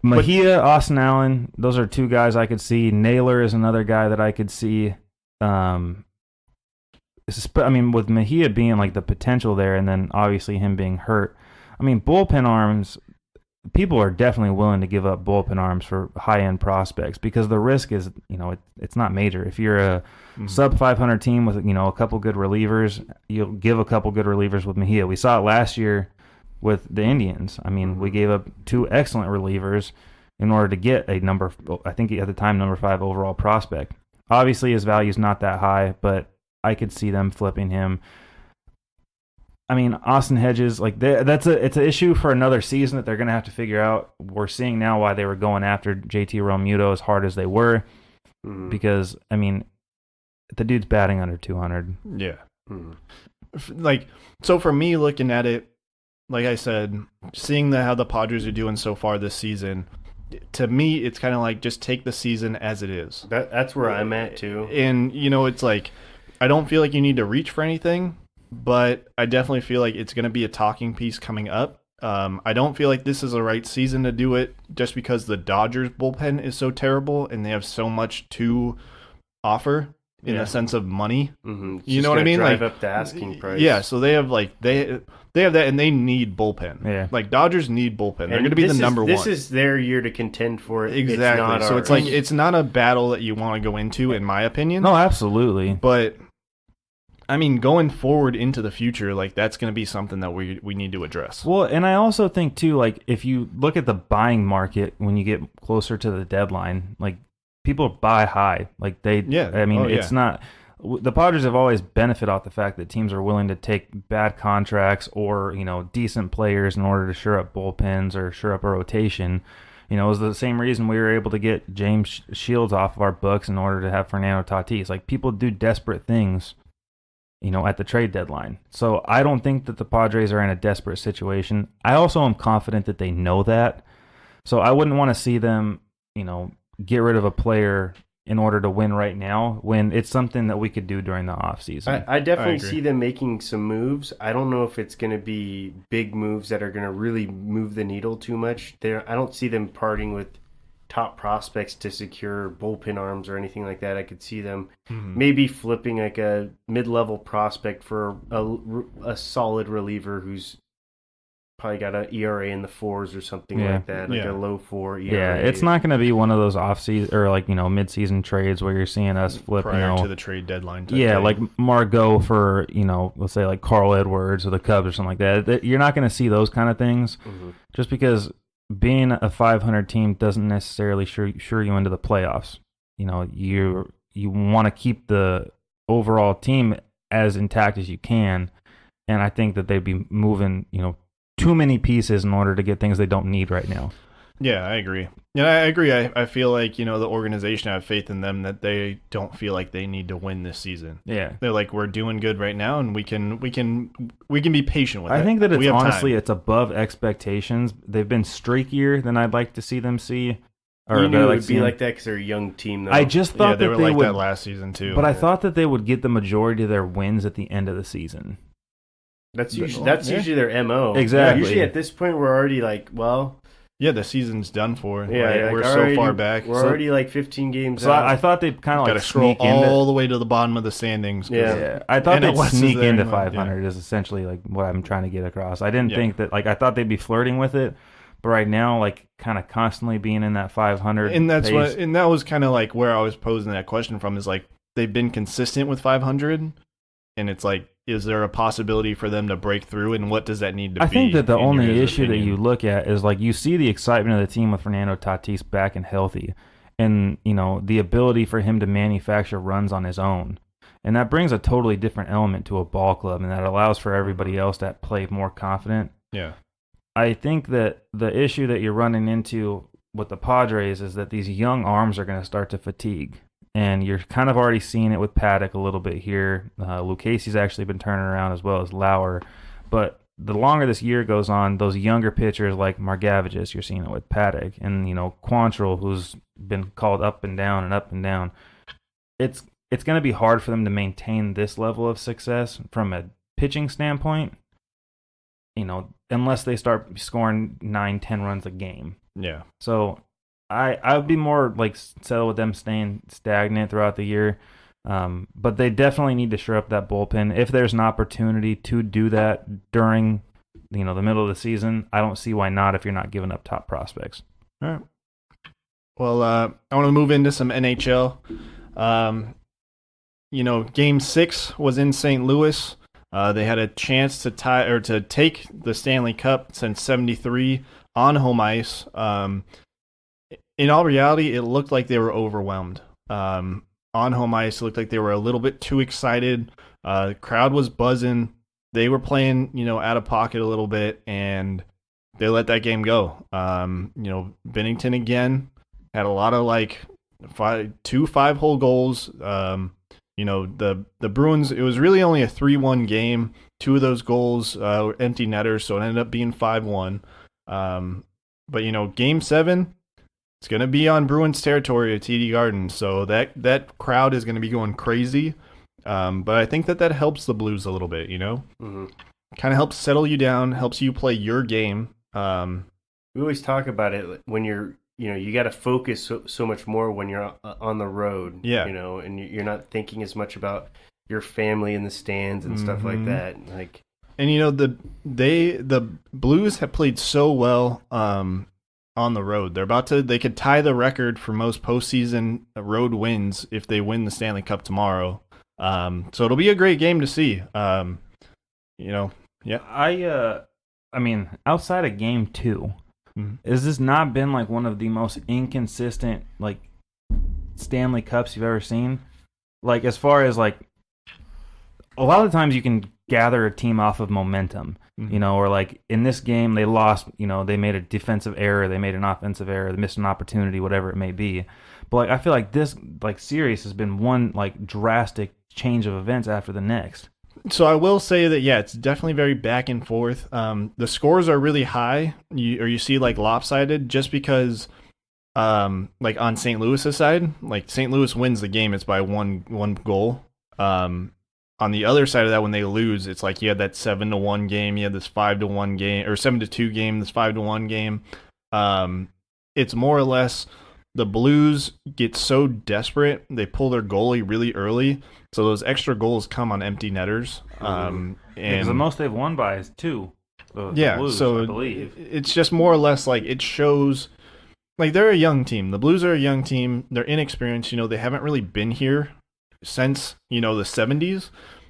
Mejia, Austin Allen, those are two guys I could see. Naylor is another guy that I could see. I mean, with Mejia being like the potential there, and then obviously him being hurt. I mean, bullpen arms, people are definitely willing to give up bullpen arms for high-end prospects because the risk is, it's not major. If you're a sub 500 team with, a couple good relievers, you'll give a couple good relievers with Mejia. We saw it last year with the Indians. I mean, we gave up 2 excellent relievers in order to get a I think at the time, number 5 overall prospect. Obviously, his value is not that high, but I could see them flipping him. I mean, Austin Hedges, like it's an issue for another season that they're going to have to figure out. We're seeing now why they were going after JT Realmuto as hard as they were, because I mean, the dude's batting under 200. Yeah. Like, so for me, looking at it, like I said, seeing how the Padres are doing so far this season, to me, it's kind of like just take the season as it is. That's where I'm at too. And it's like I don't feel like you need to reach for anything, but I definitely feel like it's going to be a talking piece coming up. I don't feel like this is the right season to do it just because the Dodgers bullpen is so terrible and they have so much to offer in the sense of money. Mm-hmm. You know what I mean? Drive like up the asking price. Yeah, so they have they have that, and they need bullpen. Yeah. Like Dodgers need bullpen. They're going to be the number one. This is their year to contend for it. Exactly. It's not so ours. it's like it's not a battle that you want to go into, in my opinion. No, absolutely. But I mean, going forward into the future, like that's going to be something that we need to address. Well, and I also think too, like if you look at the buying market when you get closer to the deadline, like people buy high. Like I mean, it's not the Padres have always benefited off the fact that teams are willing to take bad contracts or, decent players in order to shore up bullpens or shore up a rotation. It was the same reason we were able to get James Shields off of our books in order to have Fernando Tatis. Like, people do desperate things, at the trade deadline. So I don't think that the Padres are in a desperate situation. I also am confident that they know that. So I wouldn't want to see them, get rid of a player in order to win right now when it's something that we could do during the offseason. I definitely see them making some moves. I don't know if it's going to be big moves that are going to really move the needle too much. I don't see them parting with top prospects to secure bullpen arms or anything like that. I could see them maybe flipping like a mid-level prospect for a solid reliever who's probably got an ERA in the 4s or something like that, like a low 4 ERA. Yeah, it's not going to be one of those off-season or mid-season trades where you're seeing us flip prior to the trade deadline. Like Margot for let's say like Carl Edwards or the Cubs or something like that. You're not going to see those kind of things, just because being a 500 team doesn't necessarily sure you into the playoffs. You want to keep the overall team as intact as you can, and I think that they'd be moving too many pieces in order to get things they don't need right now. Yeah, I agree. Yeah, I agree. I feel like, the organization, I have faith in them that they don't feel like they need to win this season. Yeah. They're like, we're doing good right now, and we can be patient with it. I think that it's above expectations. They've been streakier than I'd like to see them see. You knew it would be like that because they're a young team, though. I just thought they that were they like would, that last season, too. But I thought that they would get the majority of their wins at the end of the season. That's usually their MO. Exactly. Usually at this point, we're already yeah, the season's done for. Yeah, right? We're so far back. We're already 15 games out. I thought they'd kind of got to scroll all the way to the bottom of the standings. Yeah. I thought they'd sneak into 500 is essentially what I'm trying to get across. I didn't think that I thought they'd be flirting with it, but right now kind of constantly being in that 500. And that's pace. that was kind of where I was posing that question from, is they've been consistent with 500, and it's is there a possibility for them to break through, and what does that need to be? I think that the only issue opinion? that you look at is you see the excitement of the team with Fernando Tatis back and healthy, and the ability for him to manufacture runs on his own, and that brings a totally different element to a ball club, and that allows for everybody else to play more confident. Yeah, I think that the issue that you're running into with the Padres is that these young arms are going to start to fatigue. And you're kind of already seeing it with Paddock a little bit here. Lucchese's actually been turning around as well as Lauer. But the longer this year goes on, those younger pitchers like Margevicius, you're seeing it with Paddock. And, Quantrill, who's been called up and down and up and down. It's going to be hard for them to maintain this level of success from a pitching standpoint, unless they start scoring 9-10 runs a game. Yeah. So I would be more settled with them staying stagnant throughout the year. But they definitely need to shore up that bullpen. If there's an opportunity to do that during the middle of the season, I don't see why not if you're not giving up top prospects. All right. Well, I want to move into some NHL. Game 6 was in St. Louis. They had a chance to tie or to take the Stanley Cup since '73 on home ice. In all reality, it looked like they were overwhelmed. On home ice, it looked like they were a little bit too excited. The crowd was buzzing. They were playing, out of pocket a little bit, and they let that game go. Bennington again had a lot of 2 5-hole goals. The Bruins, it was really only a 3-1 game. 2 of those goals were empty netters, so it ended up being 5-1. But Game 7. It's going to be on Bruins territory at TD Garden, so that crowd is going to be going crazy. But I think that helps the Blues a little bit, Mm-hmm. Kind of helps settle you down, helps you play your game. We always talk about it when you're, you got to focus so much more when you're on the road, yeah. And you're not thinking as much about your family in the stands and stuff like that. And the Blues have played so well on the road. They could tie the record for most postseason road wins if they win the Stanley Cup tomorrow. So it'll be a great game to see. Yeah. I mean, outside of Game 2, has this not been one of the most inconsistent Stanley Cups you've ever seen? As far as a lot of the times you can gather a team off of momentum, you know, or like in this game they lost, you know, they made a defensive error, they made an offensive error, they missed an opportunity, whatever it may be. But like I feel like this like series has been one like drastic change of events after the next. So I will say that, yeah, it's definitely very back and forth. The scores are really high, you see like lopsided, just because like on St. Louis's side, like St. Louis wins the game, it's by one goal. On the other side of that, when they lose, it's like you had that 7-1 game, you had this 5-1 game, or 7-2 game, this 5-1 game. It's more or less the Blues get so desperate, they pull their goalie really early, so those extra goals come on empty netters. And the most they've won by is 2. The Blues, so I believe. It's just more or less like it shows, like they're a young team. The Blues are a young team. They're inexperienced. You know, they haven't really been here since, you know, the 70s.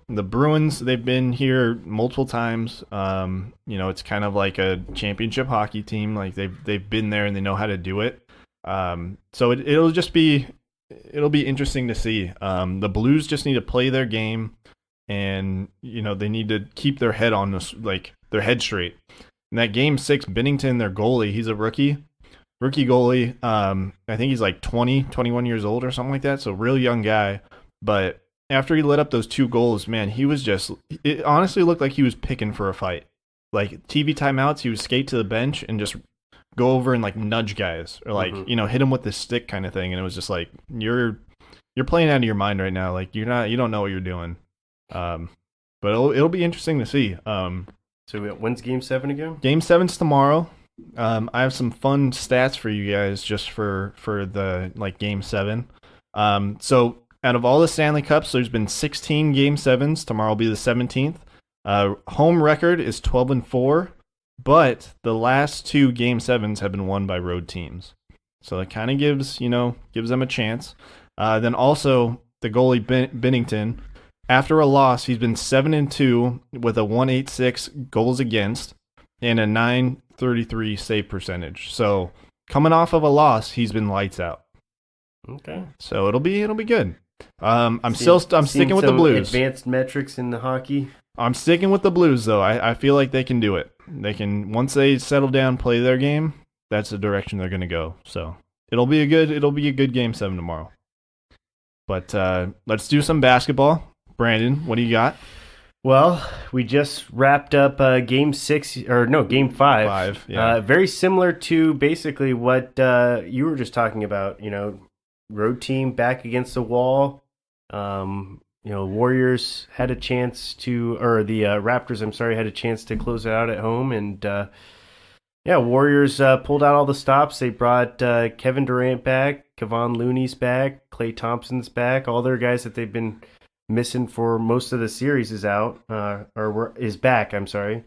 The Bruins, they've been here multiple times. You know, it's kind of like a championship hockey team. Like they've been there and they know how to do it. So it'll be interesting to see. The Blues just need to play their game, and you know they need to keep their head on this, like their head straight. In that game 6, Binnington, their goalie, he's a rookie goalie. I think he's like 21 years old or something like that. So real young guy, but after he let up those 2 goals, man, it honestly looked like he was picking for a fight. Like TV timeouts, he would skate to the bench and just go over and like nudge guys, or like, you know, hit him with the stick kind of thing. And it was just like, you're playing out of your mind right now. Like you don't know what you're doing. But it'll be interesting to see. So when's Game 7 again? Game 7's tomorrow. I have some fun stats for you guys just for the like Game 7. So out of all the Stanley Cups, there's been 16 Game 7s. Tomorrow will be the 17th. Home record is 12-4, but the last 2 Game 7s have been won by road teams. So it kind of gives them a chance. Then also the goalie Binnington, after a loss, he's been 7-2 with a 1.86 goals against and a 933 save percentage. So coming off of a loss, he's been lights out. Okay. So it'll be good. I'm sticking with the Blues. Advanced metrics in the hockey. I'm sticking with the Blues though. I feel like they can do it. They can, once they settle down, play their game. That's the direction they're going to go. So it'll be a good Game 7 tomorrow. But let's do some basketball. Brandon, what do you got? Well, we just wrapped up Game 5. 5, yeah. Very similar to basically what you were just talking about. You know, road team back against the wall. You know, Warriors had a chance to, or the Raptors, I'm sorry, had a chance to close it out at home. And, Warriors pulled out all the stops. They brought Kevin Durant back, Kevon Looney's back, Klay Thompson's back. All their guys that they've been missing for most of the series is back, I'm sorry.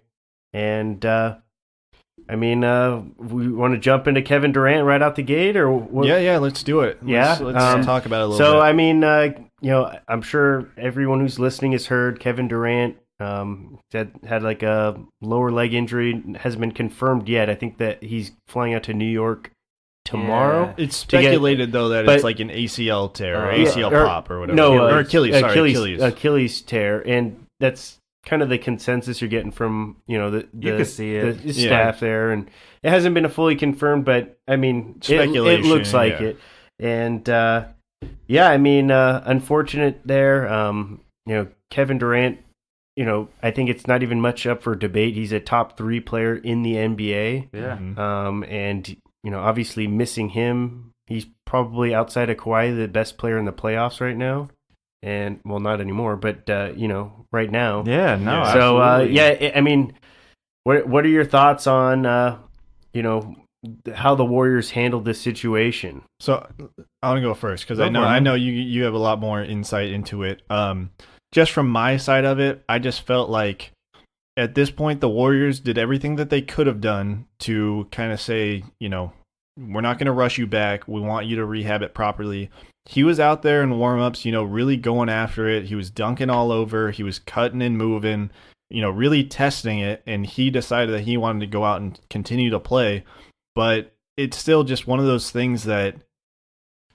And, we want to jump into Kevin Durant right out the gate, or what? Yeah, let's do it. Let's talk about it a little bit. So, I mean, I'm sure everyone who's listening has heard Kevin Durant that had like a lower leg injury, hasn't been confirmed yet. I think that he's flying out to New York tomorrow. Yeah. It's speculated though that it's like an ACL tear or ACL pop or whatever. No, or Achilles tear, and that's kind of the consensus you're getting from you can see it. The staff there, and it hasn't been a fully confirmed, but I mean, it looks like it, and unfortunate there. Kevin Durant. I think it's not even much up for debate. He's a top 3 player in the NBA. Yeah. And obviously missing him, he's probably outside of Kawhi the best player in the playoffs right now. And well, not anymore, but right now. Yeah, no. So absolutely. What are your thoughts on how the Warriors handled this situation? So I want to go first because I know you have a lot more insight into it. Just from my side of it, I just felt like at this point the Warriors did everything that they could have done to kind of say, we're not going to rush you back. We want you to rehab it properly. He was out there in warm-ups, really going after it. He was dunking all over. He was cutting and moving, really testing it. And he decided that he wanted to go out and continue to play. But it's still just one of those things that,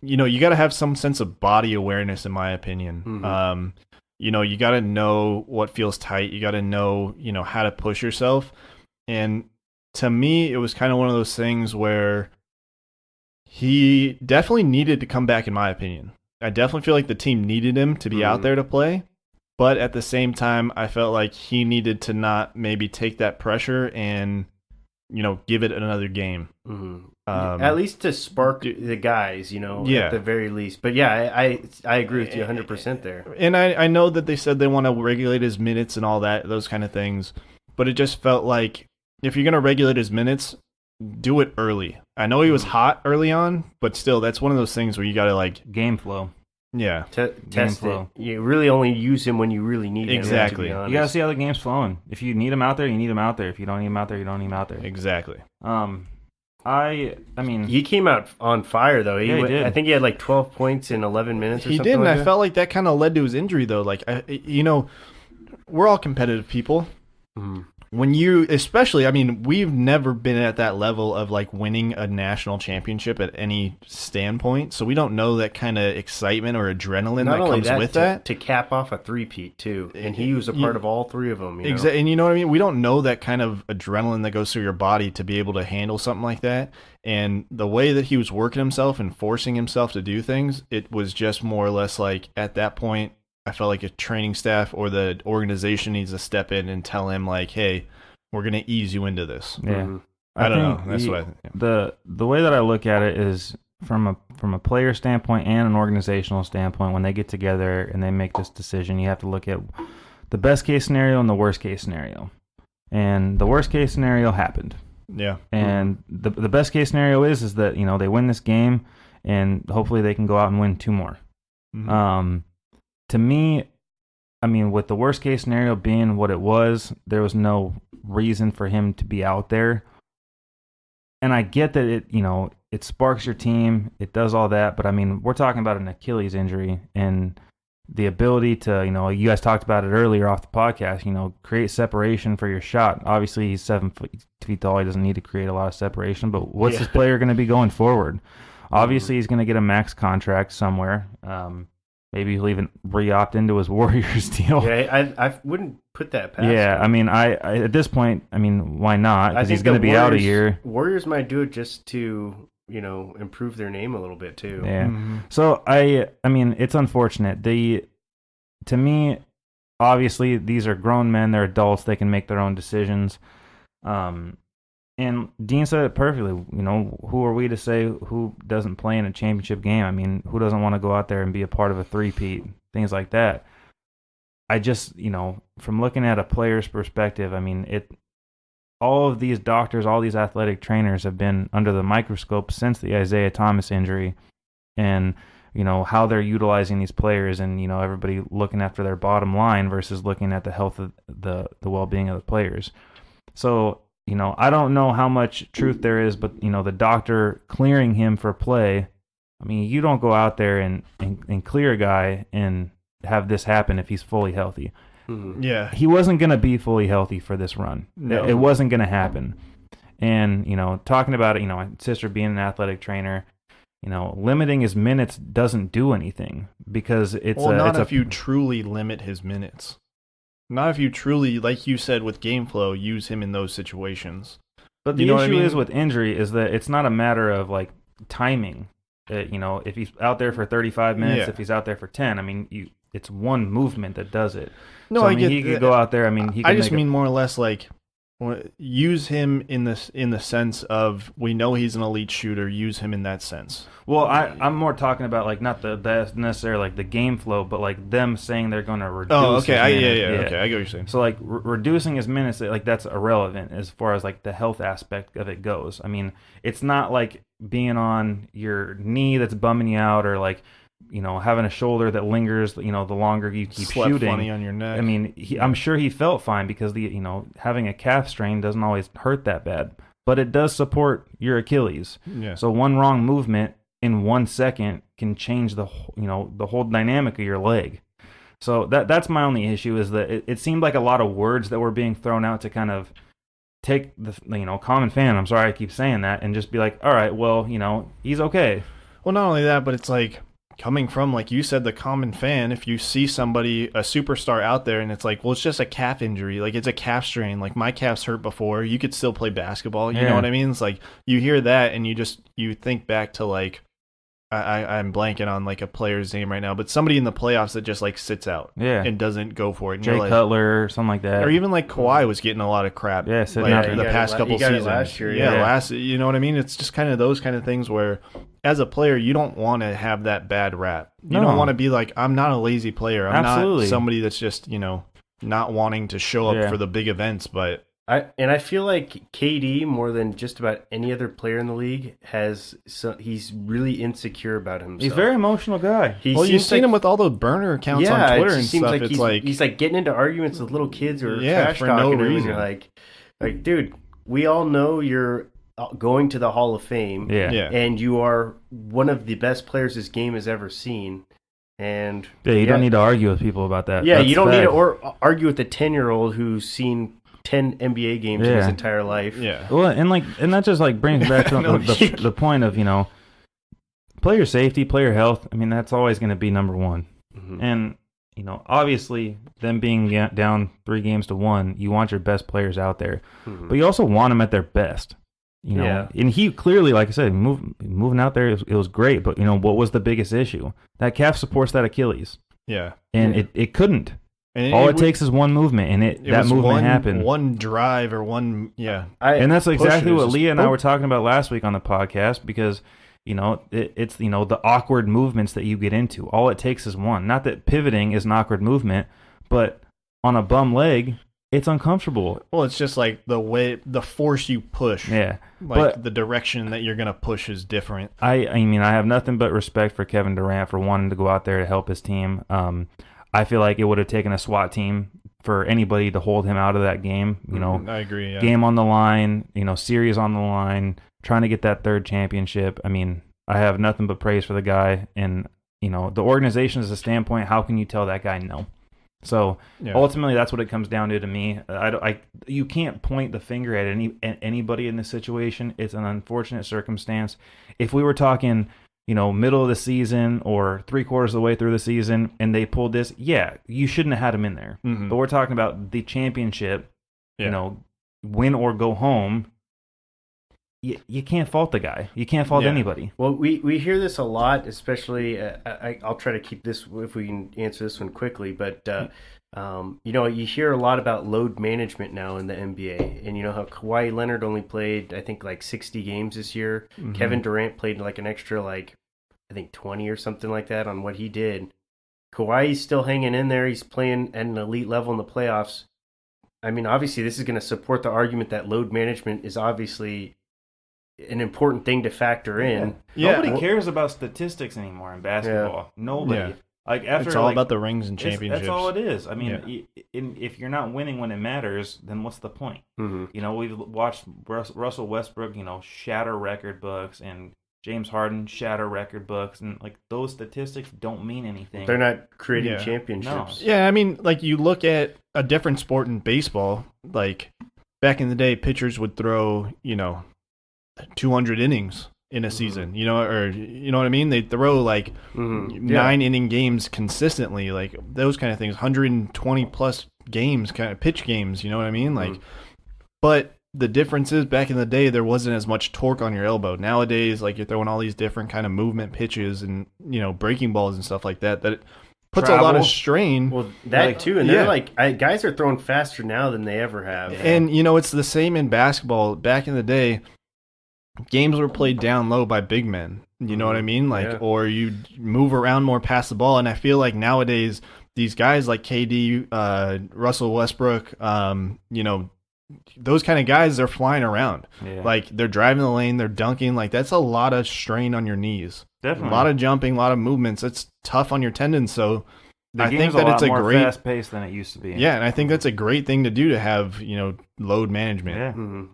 you got to have some sense of body awareness, in my opinion. Mm-hmm. you got to know what feels tight. You got to know, how to push yourself. And to me, it was kind of one of those things where he definitely needed to come back, in my opinion. I definitely feel like the team needed him to be out there to play. But at the same time, I felt like he needed to not maybe take that pressure and, give it another game. At least to spark the guys, at the very least. But yeah, I agree with you 100% there. And I know that they said they want to regulate his minutes and all that, those kind of things. But it just felt like if you're going to regulate his minutes, do it early. I know he was hot early on, but still, that's one of those things where you got to game flow. Yeah. Test it. You really only use him when you really need him. Exactly. You got to see how the game's flowing. If you need him out there, you need him out there. If you don't need him out there, you don't need him out there. Exactly. I mean, he came out on fire though. He did. I think he had like 12 points in 11 minutes or something. He did, and like I felt like that kind of led to his injury though. Like, we're all competitive people. When especially, we've never been at that level of like winning a national championship at any standpoint, so we don't know that kind of excitement or adrenaline that comes with that. To cap off a three-peat too, and he was a part of all three of them. Exactly, and you know what I mean? We don't know that kind of adrenaline that goes through your body to be able to handle something like that, and the way that he was working himself and forcing himself to do things, it was just more or less like, at that point, I felt like a training staff or the organization needs to step in and tell him like, hey, we're going to ease you into this. Yeah. I don't know. That's what I think. Yeah. The way that I look at it is from a player standpoint and an organizational standpoint. When they get together and they make this decision, you have to look at the best case scenario and the worst case scenario. And the worst case scenario happened. Yeah. And the best case scenario is that, they win this game and hopefully they can go out and win 2 more. To me, with the worst case scenario being what it was, there was no reason for him to be out there. And I get that it sparks your team, it does all that, but we're talking about an Achilles injury and the ability to, you guys talked about it earlier off the podcast, create separation for your shot. Obviously, he's 7 feet tall. He doesn't need to create a lot of separation, but what's this player going to be going forward? Obviously, he's going to get a max contract somewhere. Maybe he'll even re-opt into his Warriors deal. Yeah, I wouldn't put that past Yeah, him. I at this point, why not? Because he's going to be out a year. Warriors might do it just to, improve their name a little bit too. Yeah. So it's unfortunate. To me, obviously, these are grown men. They're adults. They can make their own decisions. And Dean said it perfectly. Who are we to say who doesn't play in a championship game? Who doesn't want to go out there and be a part of a three-peat, things like that. I just, from looking at a player's perspective, all of these doctors, all these athletic trainers have been under the microscope since the Isaiah Thomas injury, and how they're utilizing these players, and everybody looking after their bottom line versus looking at the health of the well-being of the players. So. I don't know how much truth there is, but, the doctor clearing him for play, you don't go out there and clear a guy and have this happen if he's fully healthy. Yeah. He wasn't going to be fully healthy for this run. No. It wasn't going to happen. And, talking about it, my sister being an athletic trainer, limiting his minutes doesn't do anything because if you truly limit his minutes. Not if you truly, like you said, with game flow, use him in those situations. But the issue is with injury is that it's not a matter of like timing. If he's out there for 35 minutes, if he's out there for 10, it's one movement that does it. No, so, I get he could go out there. He. I just mean more or less like use him in the sense of we know he's an elite shooter. Use him in that sense. Well, I'm more talking about like not the necessarily like the game flow, but like them saying they're going to reduce. Oh, okay, his okay, I get what you're saying. So like reducing his minutes, like that's irrelevant as far as like the health aspect of it goes. It's not like being on your knee that's bumming you out, or like having a shoulder that lingers. The longer you keep Slept shooting. Funny on your neck. I'm sure he felt fine because having a calf strain doesn't always hurt that bad, but it does support your Achilles. Yeah. So one wrong movement in 1 second can change the whole dynamic of your leg. So that's my only issue is that it seemed like a lot of words that were being thrown out to kind of take the common fan. I'm sorry I keep saying that, and just be like, all right, well he's okay. Well, not only that, but it's like coming from, like you said, the common fan, if you see somebody, a superstar out there, and it's like, well, it's just a calf injury. Like, it's a calf strain. Like, my calf's hurt before. You could still play basketball. You know what I mean? It's like, you hear that, and you think back to, like, I'm blanking on, like, a player's name right now, but somebody in the playoffs that just, like, sits out and doesn't go for it. And Jay like, Cutler or something like that. Or even, like, Kawhi was getting a lot of crap sitting out the past couple seasons. Last year, you know what I mean? It's just kind of those kind of things where, as a player, you don't want to have that bad rap. You don't want to be like, I'm not a lazy player. I'm not somebody that's just, not wanting to show up for the big events, but... I feel like KD, more than just about any other player in the league, he's really insecure about himself. He's a very emotional guy. You've seen him with all the burner accounts on Twitter and stuff. Like he's like getting into arguments with little kids or trash for talking no him. reason. And you're like, dude, we all know you're going to the Hall of Fame. And you are one of the best players this game has ever seen. And you don't need to argue with people about that. Yeah, you don't need to argue with a 10-year-old who's seen 10 NBA games in his entire life. Yeah. Well, and that just like brings back to the point of, player safety, player health. I mean, that's always going to be number one. Mm-hmm. And, obviously them being down 3-1, you want your best players out there. Mm-hmm. But you also want them at their best. And he clearly, like I said, moving out there, it was great. But, what was the biggest issue? That calf supports that Achilles. Yeah. And it couldn't. And all it takes is one movement, and that movement happened. One drive or one, and that's exactly what Leah and I were talking about last week on the podcast, because, it's the awkward movements that you get into. All it takes is one. Not that pivoting is an awkward movement, but on a bum leg, it's uncomfortable. Well, it's just like the force you push. Yeah. But the direction that you're going to push is different. I mean, I have nothing but respect for Kevin Durant for wanting to go out there to help his team. I feel like it would have taken a SWAT team for anybody to hold him out of that game. I agree. Yeah. Game on the line, series on the line, trying to get that third championship. I mean, I have nothing but praise for the guy. And, the organization as a standpoint, how can you tell that guy no? So ultimately, that's what it comes down to me. You can't point the finger at anybody in this situation. It's an unfortunate circumstance. If we were talking... middle of the season or 3/4 of the way through the season, and they pulled this, you shouldn't have had him in there. Mm-hmm. But we're talking about the championship, win or go home. You can't fault the guy. You can't fault anybody. Well, we hear this a lot, especially, I'll try to keep this, if we can answer this one quickly, but, you hear a lot about load management now in the NBA, and how Kawhi Leonard only played, I think, like 60 games this year. Mm-hmm. Kevin Durant played like an extra, I think 20 or something like that on what he did. Kawhi's still hanging in there. He's playing at an elite level in the playoffs. I mean, obviously, this is going to support the argument that load management is obviously an important thing to factor in. Nobody cares about statistics anymore in basketball. Nobody. Yeah. It's all about the rings and championships. That's all it is. I mean, if you're not winning when it matters, then what's the point? Mm-hmm. We've watched Russell Westbrook, shatter record books, and James Harden shatter record books, and those statistics don't mean anything. They're not creating championships. No. Yeah, I mean, you look at a different sport in baseball. Like back in the day, pitchers would throw 200 innings in a season, or you know what I mean? They throw 9-inning games consistently, those kind of things, 120 plus games, kind of pitch games, you know what I mean? But the difference is back in the day, there wasn't as much torque on your elbow. Nowadays, you're throwing all these different kind of movement pitches and, breaking balls and stuff like that, it puts a lot of strain. Well, that too. And they're guys are throwing faster now than they ever have. And, it's the same in basketball. Back in the day, games were played down low by big men. You know what I mean? Or you move around more past the ball. And I feel like nowadays, these guys like KD, Russell Westbrook, those kind of guys, they're flying around. Yeah. They're driving the lane, they're dunking. That's a lot of strain on your knees. Definitely. A lot of jumping, a lot of movements. It's tough on your tendons. So I think that it's a great fast pace than it used to be. Yeah, and I think that's a great thing to do, to have, load management. Yeah. Mm-hmm.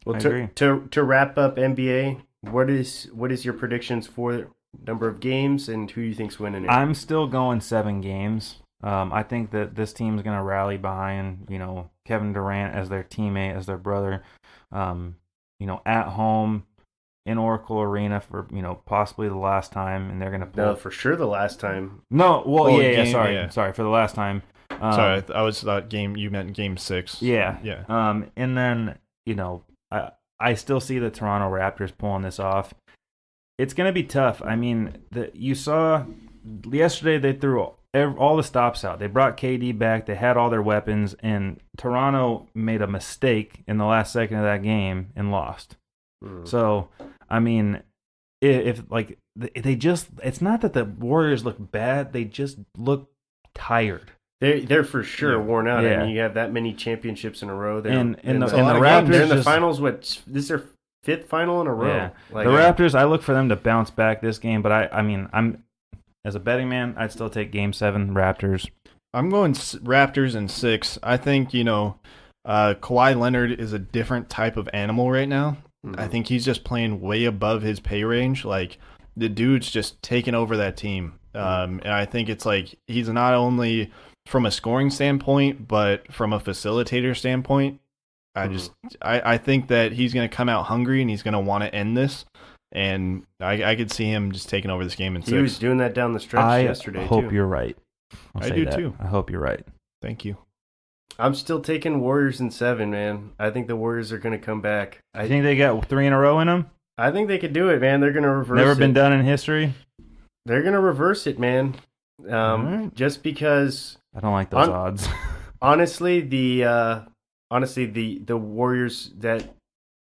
Well, to wrap up NBA, what is your predictions for number of games and who you think's winning it? I'm still going 7 games. I think that this team's going to rally behind, Kevin Durant as their teammate, as their brother. At home, in Oracle Arena for possibly the last time, and they're gonna pull. No, for sure the last time. No, well, Oh, yeah, game- sorry, yeah. sorry for the last time. Sorry, I was thought you meant game 6. Yeah, Yeah. and then I still see the Toronto Raptors pulling this off. It's gonna be tough. I mean, you saw yesterday they threw all the stops out. They brought KD back. They had all their weapons, and Toronto made a mistake in the last second of that game and lost. So, I mean, if they just, it's not that the Warriors look bad. They just look tired. They're for sure worn out. Yeah. I mean, you have that many championships in a row. And the lot of Raptors, games. they're in the just- finals. What, this is their 5th final in a row. Yeah. Like, The Raptors, I look for them to bounce back this game, but I mean, I'm as a betting man, I'd still take Game 7 Raptors. I'm going Raptors in 6. I think, Kawhi Leonard is a different type of animal right now. I think he's just playing way above his pay range. Like, the dude's just taking over that team. And I think it's like he's not only from a scoring standpoint, but from a facilitator standpoint. I think that he's going to come out hungry and he's going to want to end this. And I could see him just taking over this game in 6. He was doing that down the stretch yesterday, I hope too. you're right. I do too. I hope you're right. Thank you. I'm still taking Warriors in 7, man. I think the Warriors are going to come back. I think they got 3 in a row in them. I think they could do it, man. They're going to reverse it. Never been done in history. They're going to reverse it, man. Alright. Just because, I don't like those odds. honestly, the Warriors, that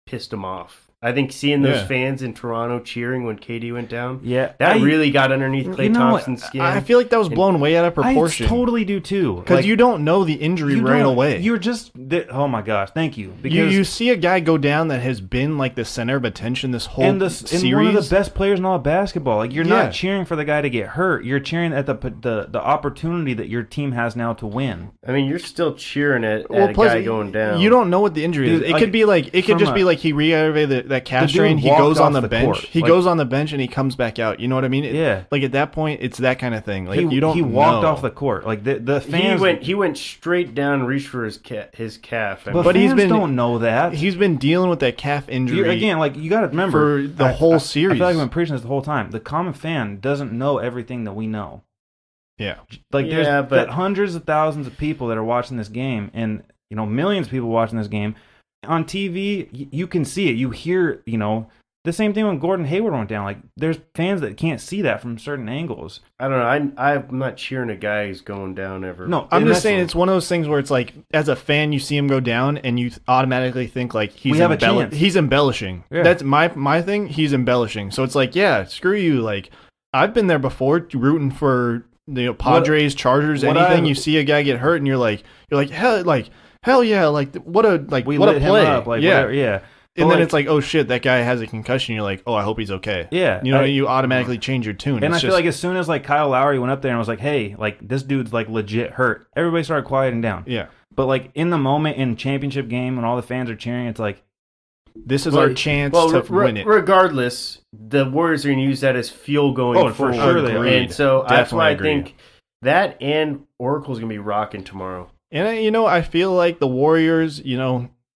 pissed them off. I think seeing those fans in Toronto cheering when KD went down, Yeah, that really got underneath Klay Thompson's skin. I feel like that was blown way out of proportion. I totally do too. Because you don't know the injury you right don't- away. You're just oh my gosh, thank you. Because You see a guy go down that has been like the center of attention this whole and series. one of the best players in all of basketball. Like you're Yeah. not cheering for the guy to get hurt. You're cheering at the opportunity that your team has now to win. I mean, you're still cheering at a plus, guy going down. You don't know what the injury Dude, is. It could be like it could from just be like he re-aggravated that calf dude strain. He walked goes on off the the bench. court. He Like- goes on the bench and he comes back out. You know what I mean? Yeah. Like at that point, it's that kind of thing. Like He you don't. walked know. off the court. Like the fans. He went straight down and reached for his calf. I but But he's fans been- don't know that. He's been dealing with that calf injury Again, like you got to remember for the whole I series. feel like I've been preaching this the whole time. The common fan doesn't know everything that we know. Yeah. Like Yeah, there's but- hundreds of thousands of people that are watching this game, and millions of people watching this game on TV. You can see it. You hear the same thing when Gordon Hayward went down. Like there's fans that can't see that from certain angles. I don't know. I'm not cheering a guy who's going down ever. No, I'm and just that's- saying it's one of those things where it's like, as a fan, you see him go down, and you automatically think like We have a chance. he's embellishing. Yeah. That's my thing. He's embellishing. So it's like, yeah, screw you. Like I've been there before, rooting for Padres, Chargers, what anything. I- You see a guy get hurt, and you're like hell yeah, like what a We what lit a him play, up. Like yeah. whatever, yeah. And But, then it's like, oh shit, that guy has a concussion. You're like, oh, I hope he's okay. Yeah, you know, you automatically change your tune. And It's I feel just- like as soon as like Kyle Lowry went up there and was like, "Hey, like this dude's like legit hurt," everybody started quieting down. yeah, But like in the moment in championship game when all the fans are cheering, it's like, this is our chance to win it. Regardless, the Warriors are going to use that as fuel going Oh, for forward. sure they are. And so that's why I Definitely think that and Oracle's going to be rocking tomorrow. And I feel like the Warriors,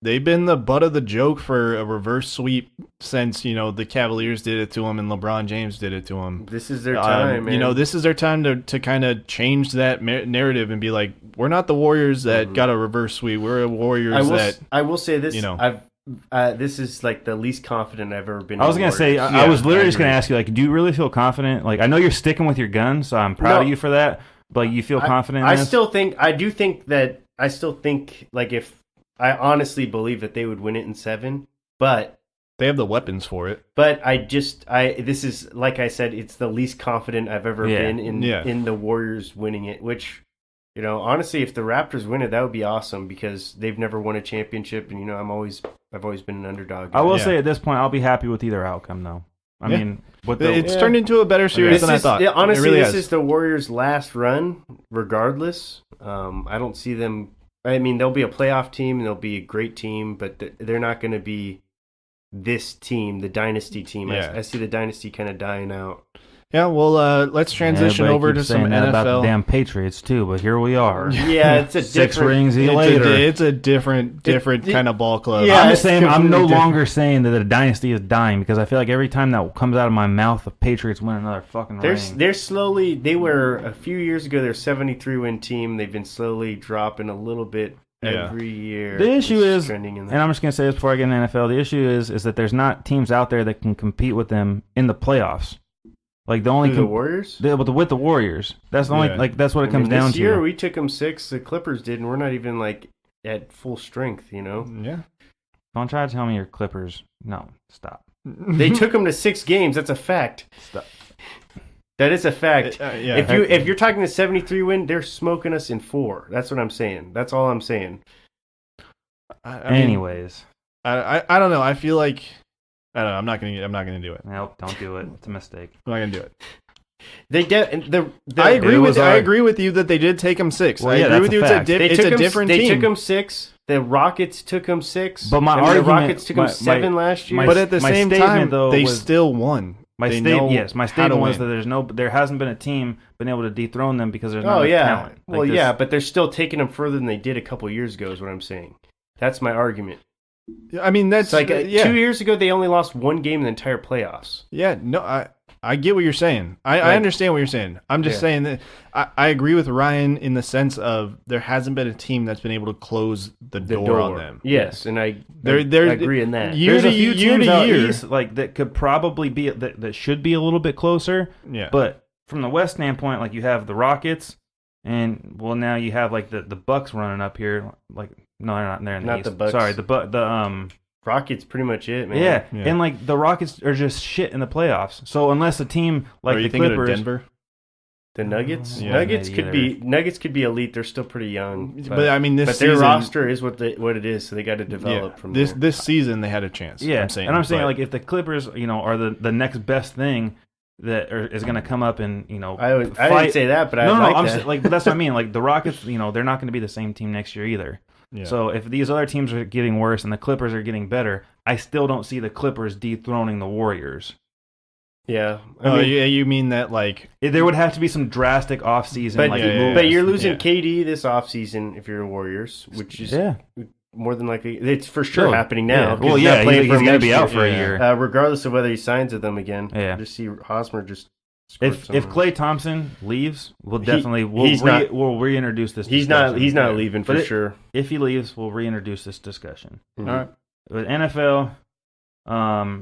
they've been the butt of the joke for a reverse sweep since the Cavaliers did it to them and LeBron James did it to them. This is their time, man. This is their time to kind of change that narrative and be like, we're not the Warriors that got a reverse sweep. We're a Warriors that. I will say this. This is like the least confident I've ever been. I was in gonna the say, Warriors. I was literally I just gonna agree. ask you, like, do you really feel confident? Like, I know you're sticking with your gun, so I'm proud of No. you for that. But you feel confident in I this? still think like if I honestly believe that they would win it in 7, but They have the weapons for it. this is like I said, it's the least confident I've ever Yeah. been in the Warriors winning it, which honestly, if the Raptors win it, that would be awesome because they've never won a championship, and I've always been an underdog. I will Yeah. say at this point, I'll be happy with either outcome, though. I Yeah. mean, with the It's turned into a better series than I thought. Honestly, it really this has. is the Warriors' last run, regardless. I don't see them. I mean, they'll be a playoff team and they'll be a great team, but they're not going to be this team, the dynasty team. Yeah. I see the dynasty kind of dying out. Yeah, well, let's transition Everybody over to keeps some saying that NFL. about the damn Patriots too, but here we are. Yeah, it's a Six different. rings It's later. it's a different kind of ball club. Yeah, I'm it's saying I'm no completely longer saying that the dynasty is dying because I feel like every time that comes out of my mouth, the Patriots win another fucking ring. They're slowly. They were a few years ago. They're 73-win team. They've been slowly dropping a little bit every year. The issue It's is, trending in and that. I'm just gonna say this before I get in the NFL. The issue is that there's not teams out there that can compete with them in the playoffs. Like the only Who, the Warriors. with the Warriors. That's the only that's what it comes down this year to. we took them 6. The Clippers did, and we're not even like at full strength. You know, Yeah. Don't try to tell me your Clippers. No, stop. they took them to 6 games. That's a fact. Stop. That is a fact. Yeah. If you're talking the 73 win, they're smoking us in 4. That's what I'm saying. That's all I'm saying. I mean, Anyways, I don't know. I feel like I don't know. I'm not gonna do it. nope, don't do it. It's a mistake. I'm not gonna do it. They I agree was I our- agree with you that they did take them 6. Well, I yeah, agree that's with a you. fact. It's a different They team. took them 6. The Rockets took them 6. But my and argument- the Rockets took them my- 7 last year. But at the my same statement, time, though, they was- still won. My They know my how to statement was win. that there hasn't been a team been able to dethrone them because there's not Oh enough yeah. talent. Like Well, this- yeah, but they're still taking them further than they did a couple years ago. Is what I'm saying. That's my argument. I mean, that's It's like 2 yeah. years ago they only lost 1 game in the entire playoffs. Yeah, no, I get what you're saying. I understand what you're saying. I'm just saying that I agree with Ryan in the sense of there hasn't been a team that's been able to close the door on them. Yes, and I They're agree in that. Year there's to a few year teams to out year. east like that could probably be that should be a little bit closer. Yeah. But from the West standpoint, like you have the Rockets, and well now you have like the Bucks running up here. Like no, they're not. They're in the Not East. the Bucks. Sorry, the Rockets pretty much it, man. yeah. Yeah. And like the Rockets are just shit in the playoffs. So unless a team like Are you the thinking Clippers, of Denver? The Nuggets. Yeah. Nuggets Maybe could be elite. They're still pretty young. But I mean, this but their season, roster is what it is, so they got to develop from this there. this season they had a chance. yeah, I'm saying, and I'm saying but- like if the Clippers, are the next best thing that is going to come up and I would fight- say that, but I no, like I'm that. saying, like but that's what I mean. Like the Rockets, they're not going to be the same team next year either. Yeah. So if these other teams are getting worse and the Clippers are getting better, I still don't see the Clippers dethroning the Warriors. yeah. Oh, you mean that like There would have to be some drastic offseason but, like yeah, but moves. you're losing Yeah. KD this offseason if you're Warriors, which is Yeah. more than likely it's for sure Sure. happening now. Yeah. 'cause Well, he's not yeah, playing he's for him going to next be out year. for a Yeah. year. Regardless of whether he signs with them again. Yeah. Just see Hosmer just. If Klay Thompson leaves, we'll definitely we'll reintroduce this. He's discussion. not leaving for But sure. If he leaves, we'll reintroduce this discussion. Mhm. all right. With NFL,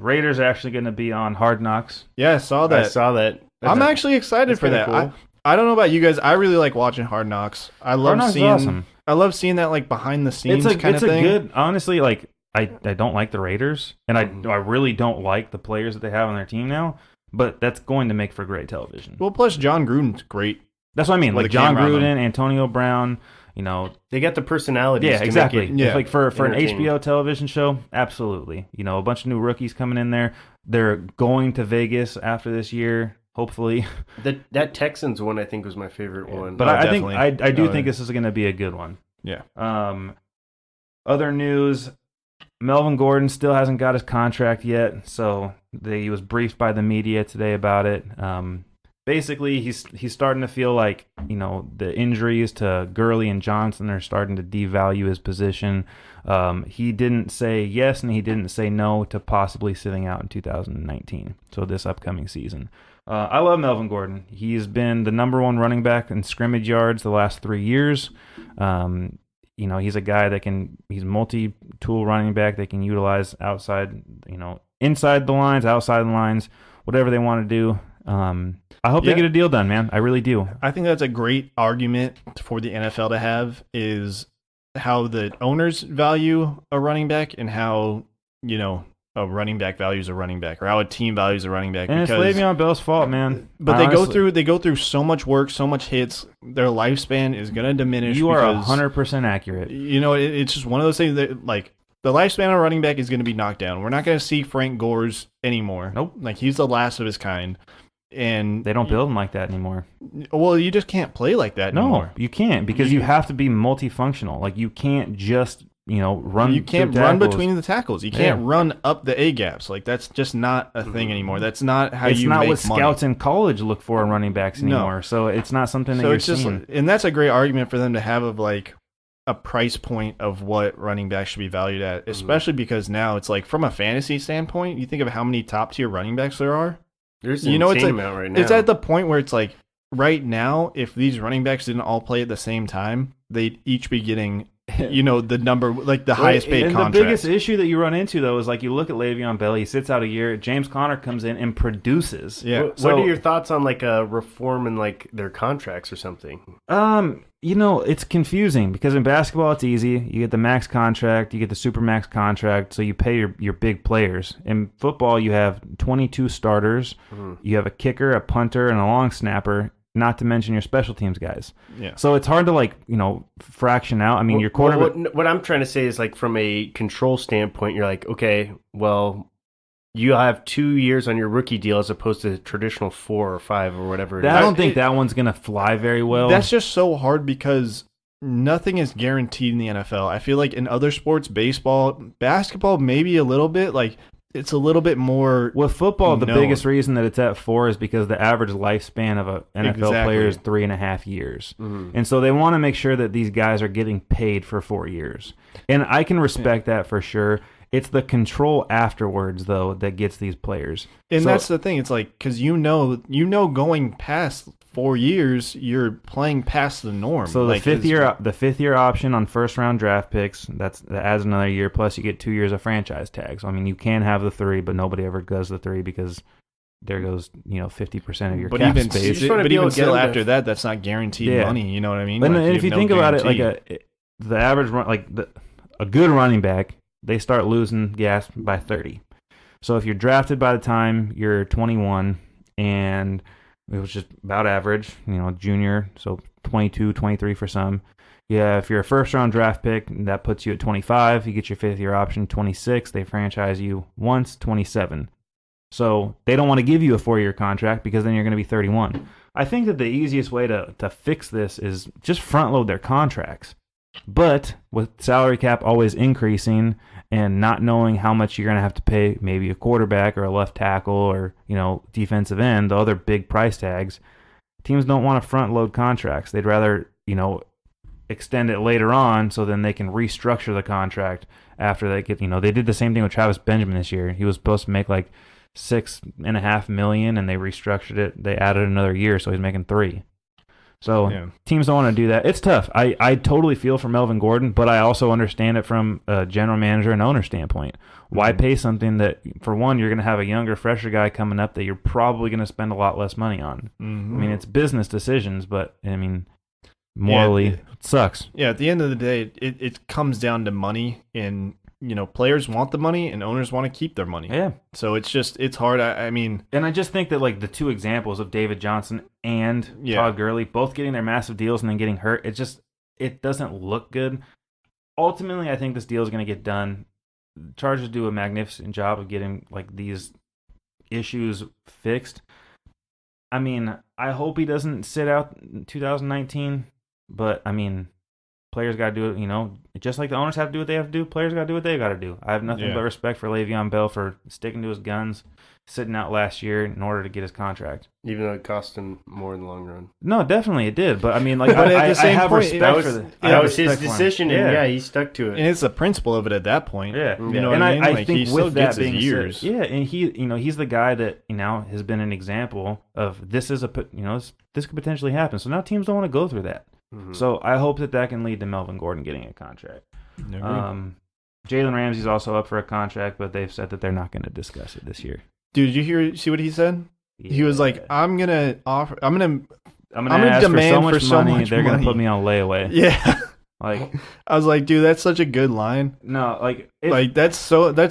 Raiders are actually going to be on Hard Knocks. Yeah, I saw that. I saw that. I'm actually excited that's for kinda that. cool. I don't know about you guys. I really like watching Hard Knocks. I love Hard Knocks is seeing. awesome. I love seeing that like behind the scenes kind of a thing. good. Honestly, like I don't like the Raiders, and I really don't like the players that they have on their team now. But that's going to make for great television. Well, plus John Gruden's great. That's what I mean. with Like the John camera on Gruden, them. Antonio Brown. They got the personalities. Yeah, to exactly. Make it, Yeah. Like for an entertaining. HBO television show, absolutely. A bunch of new rookies coming in there. They're going to Vegas after this year, hopefully. That Texans one I think was my favorite one. But Oh, I think definitely. I do Oh, think yeah. this is going to be a good one. Yeah. Other news: Melvin Gordon still hasn't got his contract yet, so he was briefed by the media today about it. Basically, he's starting to feel like the injuries to Gurley and Johnson are starting to devalue his position. He didn't say yes and he didn't say no to possibly sitting out in 2019, so this upcoming season. I love Melvin Gordon. He's been the number one running back in scrimmage yards the last 3 years. He's a guy that he's a multi-tool running back. They can utilize outside, inside the lines, outside the lines, whatever they want to do. I hope they get a deal done, man. I really do. I think that's a great argument for the NFL to have is how the owners value a running back and how, a running back values a running back or how a team values a running back. And it's Le'Veon Bell's fault, man. But they go through so much work, so much hits. Their lifespan is going to diminish. You are because, 100% accurate. It's just one of those things that like the lifespan of a running back is going to be knocked down. We're not going to see Frank Gore's anymore. Nope. Like he's the last of his kind. And They don't build them like that anymore. well, you just can't play like that No, anymore. you can't because you have to be multifunctional. Like you can't just run. You can't through run tackles. between the tackles. You can't run up the A gaps. Like that's just not a thing anymore. That's not how It's you not make what money. scouts in college look for in running backs No. anymore. So it's not something that So you're it's just, seeing. and that's a great argument for them to have of like a price point of what running backs should be valued at, especially because now it's like from a fantasy standpoint, you think of how many top tier running backs there are. There's You know, an it's insane like, amount right now. it's at the point where it's like right now, if these running backs didn't all play at the same time, they'd each be getting, the number, like the highest paid and contract. the biggest issue that you run into, though, is like you look at Le'Veon Bell, he sits out a year, James Conner comes in and produces. Yeah. What are your thoughts on like a reform in like their contracts or something? It's confusing because in basketball it's easy. You get the max contract, you get the super max contract, so you pay your big players. In football, you have 22 starters, you have a kicker, a punter, and a long snapper, not to mention your special teams guys. Yeah. So it's hard to fraction out. I mean, your quarterback. What I'm trying to say is like from a control standpoint, you're like, okay, well, you have 2 years on your rookie deal as opposed to traditional 4 or 5 or whatever. I don't think that one's gonna fly very well. That's just so hard because nothing is guaranteed in the NFL. I feel like in other sports, baseball, basketball, maybe a little bit, like it's a little bit more. With football, the known. biggest reason that it's at 4 is because the average lifespan of an NFL player is 3.5 years. And so they want to make sure that these guys are getting paid for 4 years. And I can respect that for sure. It's the control afterwards, though, that gets these players. And So- that's the thing. It's like, because going past 4 years, you're playing past the norm. So like, the fifth year option on first round draft picks, that adds another year, plus you get 2 years of franchise tag. So I mean, you can have the 3, but nobody ever does the 3 because there goes 50% of your But cap even, space. just wanna but be able even to get still them after to- that, that's not guaranteed Yeah. money. You know what I mean? And Like, if you have no think about it, guarantee. the average run, a good running back, they start losing gas by 30. So if you're drafted by the time you're 21, and it was just about average, junior, so 22, 23 for some. Yeah, if you're a first-round draft pick, that puts you at 25. You get your fifth-year option, 26. They franchise you once, 27. So they don't want to give you a 4-year contract because then you're going to be 31. I think that the easiest way to fix this is just front-load their contracts. But with salary cap always increasing and not knowing how much you're going to have to pay maybe a quarterback or a left tackle or, defensive end, the other big price tags, teams don't want to front load contracts. They'd rather, extend it later on so then they can restructure the contract after they get, they did the same thing with Travis Benjamin this year. He was supposed to make like $6.5 million and they restructured it. They added another year, so he's making $3 million. So teams don't want to do that. It's tough. I totally feel for Melvin Gordon, but I also understand it from a general manager and owner standpoint. Why pay something that, for one, you're going to have a younger, fresher guy coming up that you're probably going to spend a lot less money on? I mean, it's business decisions, but, morally, it sucks. Yeah, at the end of the day, it comes down to money, and, players want the money, and owners want to keep their money. Yeah. So it's hard. I mean... And I just think that, the two examples of David Johnson and Todd Gurley both getting their massive deals and then getting hurt, it doesn't look good. Ultimately, I think this deal is going to get done. The Chargers do a magnificent job of getting, these issues fixed. I mean, I hope he doesn't sit out in 2019, but, players got to do it, just like the owners have to do what they have to do, players got to do what they got to do. I have nothing but respect for Le'Veon Bell for sticking to his guns, sitting out last year in order to get his contract. Even though it cost him more in the long run. No, definitely it did. But, but at the same I have point, respect for that was his decision, and he stuck to it. And it's the principle of it at that point. Yeah. You know and what I mean? I think he still with that gets his being years. said, and he, he's the guy that, has been an example of this is this could potentially happen. So now teams don't want to go through that. So I hope that can lead to Melvin Gordon getting a contract. Jalen Ramsey's also up for a contract, but they've said that they're not going to discuss it this year. Dude, did you see what he said? Yeah. He was like, I'm gonna ask demand for so much they're going to money." put me on layaway. Yeah. Like, I was like, dude, that's such a good line. no, That's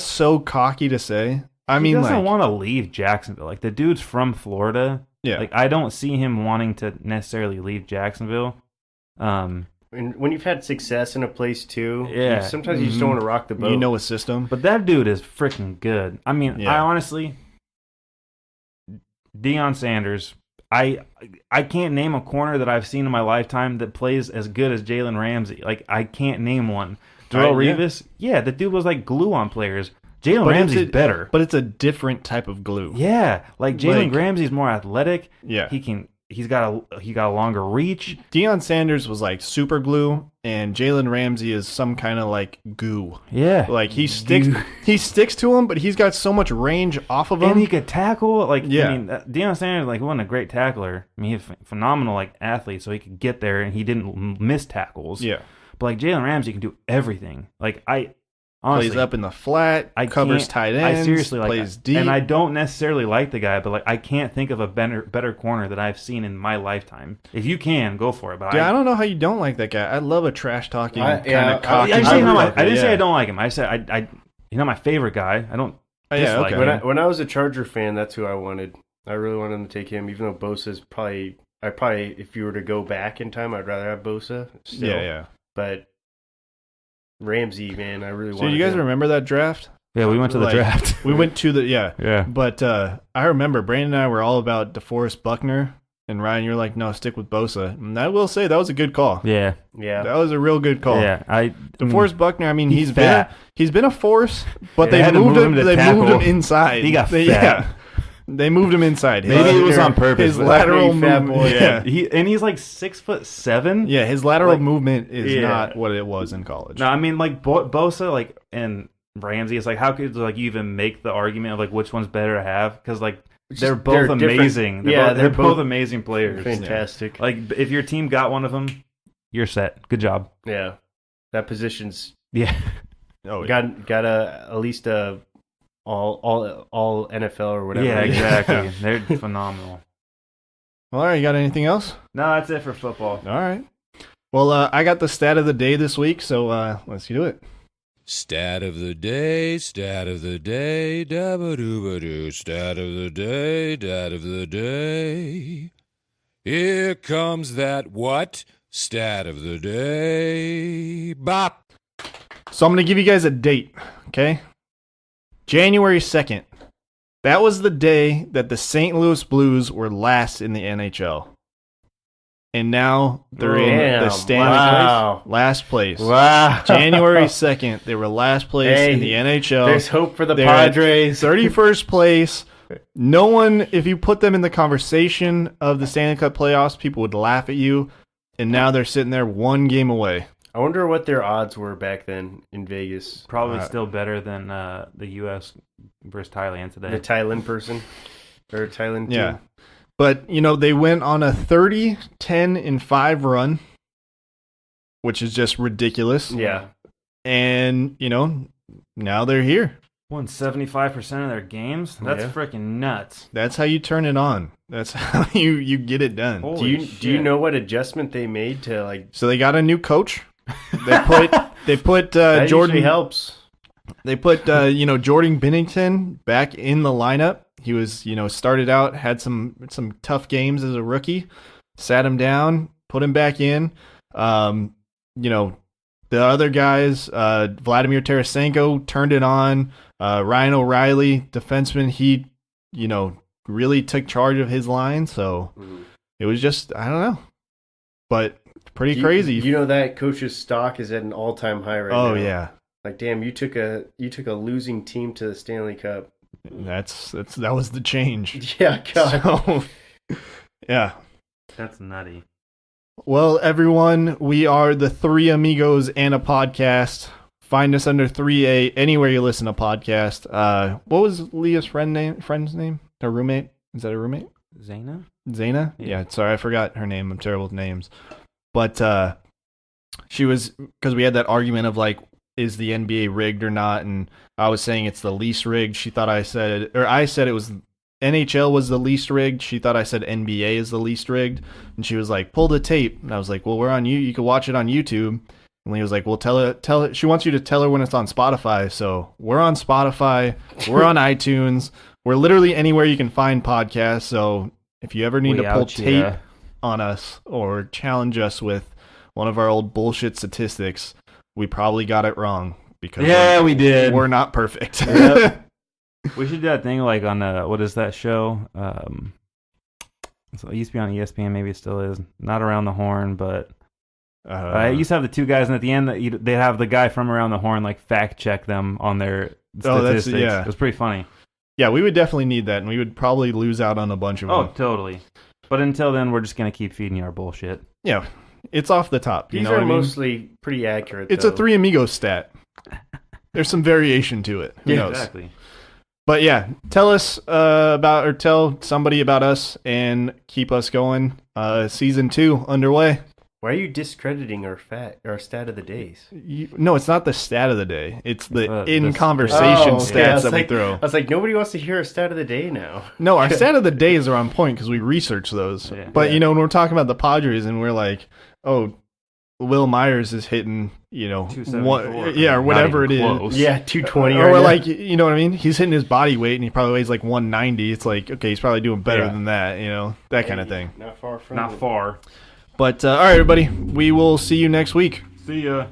so cocky to say. I mean, he doesn't want to leave Jacksonville. Like, the dude's from Florida. Yeah. Like, I don't see him wanting to necessarily leave Jacksonville. And when you've had success in a place too, Yeah. sometimes you just don't want to rock the boat. you know a system. But that dude is freaking good. I mean, Yeah. I honestly, Deion Sanders, I can't name a corner that I've seen in my lifetime that plays as good as Jalen Ramsey. Like, I can't name one. Darrell Yeah. Revis, yeah, the dude was like glue on players. Jalen But Ramsey's better. But it's a different type of glue. Yeah, like Jalen Like- Ramsey's more athletic. Yeah. He's got a longer reach. Deion Sanders was like super glue, and Jalen Ramsey is some kind of like goo. Yeah, Like he sticks to him, but he's got so much range off of him. and he could tackle. Like Yeah. I mean, Deion Sanders like wasn't a great tackler. I mean, he's a phenomenal like athlete, so he could get there and he didn't miss tackles. Yeah. But like Jalen Ramsey can do everything. Like honestly, Plays up in the flat, covers can't- tight ends, I seriously like, plays deep. and I don't necessarily like the guy, but like I can't think of a better corner that I've seen in my lifetime. If you can, go for it. But I don't know how you don't like that guy. I love a trash talking kind yeah, of cocky. I didn't say I Yeah. don't like him. I said he's not my favorite guy. I don't Oh, yeah, dislike okay. him. When I was a Charger fan, that's who I wanted. I really wanted them to take him, even though Bosa's probably, if you were to go back in time, I'd rather have Bosa. Still. Yeah. But Ramsey, man, I really So wanted you guys him. remember that draft? Yeah, we went to the Like, draft. We went to the Yeah. But I remember Brandon and I were all about DeForest Buckner, and Ryan, you're like, no, stick with Bosa. And I will say that was a good call. Yeah. Yeah. That was a real good call. Yeah. DeForest Buckner, I mean, He's he's been a force, but They they had to moved move him. him to They tackle. moved him inside. He got They, fat. yeah, they moved him inside. Maybe it was on purpose, His but- lateral Big fat movement. boy. Yeah, He's like 6'7". yeah. His lateral Like, movement is yeah. not what it was in college. No, I mean like Bosa like and Ramsey. It's like how could like you even make the argument of like which one's better to have? Because like they're both they're different. amazing. Yeah, they're both amazing players. Fantastic. Like if your team got one of them, you're set. Good job. Yeah. That position's Yeah. Oh, yeah. got at least a all NFL or whatever. Yeah, exactly. They're phenomenal. Well, all right. You got anything else? No, that's it for football. All right. Well, I got the stat of the day this week, so let's do it. Stat of the day, stat of the day, dabba-doo-ba-doo, stat of the day, stat of the day. Here comes that what? Stat of the day. Bop. So I'm going to give you guys a date, okay? January 2nd. That was the day that the St. Louis Blues were last in the NHL. And now they're in the Damn, Stanley wow. Cup. Last place. Wow. January 2nd, they were last place in the NHL. There's hope for the They're at Padres. 31st place. No one, if you put them in the conversation of the Stanley Cup playoffs, people would laugh at you. And now they're sitting there one game away. I wonder what their odds were back then in Vegas. Probably still better than the U.S. versus Thailand today. The Thailand person or Thailand team. Yeah. But, they went on a 30-10-5 run, which is just ridiculous. Yeah. And, now they're here. Won 75% of their games. That's Yeah. freaking nuts. That's how you turn it on. That's how you get it done. Holy Do you know what adjustment they made to like So they got a new coach. They put that Jordan usually helps. They put Jordan Binnington back in the lineup. He was, started out, had some tough games as a rookie, sat him down, put him back in. The other guys, Vladimir Tarasenko turned it on. Ryan O'Reilly, defenseman, he, really took charge of his line. So it was just, I don't know, but pretty crazy. That coach's stock is at an all-time high right now. Oh yeah. Like, damn, you took a losing team to the Stanley Cup. That was the change. Yeah, God. So, yeah. That's nutty. Well, everyone, we are the Three Amigos and a podcast. Find us under 3A anywhere you listen to podcast. What was Leah's friend's name? Her roommate? Is that a roommate? Zaina? Zaina? Yeah, sorry, I forgot her name. I'm terrible with names. But she was, because we had that argument of like, is the NBA rigged or not? And I was saying it's the least rigged. I said it was NHL was the least rigged. She thought I said NBA is the least rigged. And she was like, pull the tape. And I was like, well, we're on you. You can watch it on YouTube. And Lee was like, well, tell her. She wants you to tell her when it's on Spotify. So we're on Spotify. We're on iTunes. We're literally anywhere you can find podcasts. So if you ever need to pull tape on us or challenge us with one of our old bullshit statistics, we probably got it wrong because we did. We're not perfect. Yep. We should do that thing like on what is that show? So it used to be on ESPN, maybe it still is. Not Around the Horn, but I used to have the two guys, and at the end, they'd have the guy from around the horn like fact check them on their statistics. It was pretty funny. Yeah, we would definitely need that, and we would probably lose out on a bunch of Oh, them. totally. But until then, we're just gonna keep feeding you our bullshit. Yeah, it's off the top. These you know are what I mean? mostly pretty accurate. It's though. a Three Amigos stat. There's some variation to it. Who knows? Exactly. But yeah, tell us tell somebody about us and keep us going. Season 2 underway. Why are you discrediting our stat of the days? No, it's not the stat of the day. It's the the conversation okay. stats that we throw. I was like, nobody wants to hear a stat of the day now. No, our stat of the days are on point because we research those. Yeah. But you know, when we're talking about the Padres and we're like, oh, Will Myers is hitting, 274. or whatever it Not even is. close. Yeah, 220. Or right now. like, you know what I mean? He's hitting his body weight and he probably weighs like 190. It's like, okay, he's probably doing better Yeah. than that, that kind of thing. Not far from Not it. far. But all right, everybody, we will see you next week. See ya.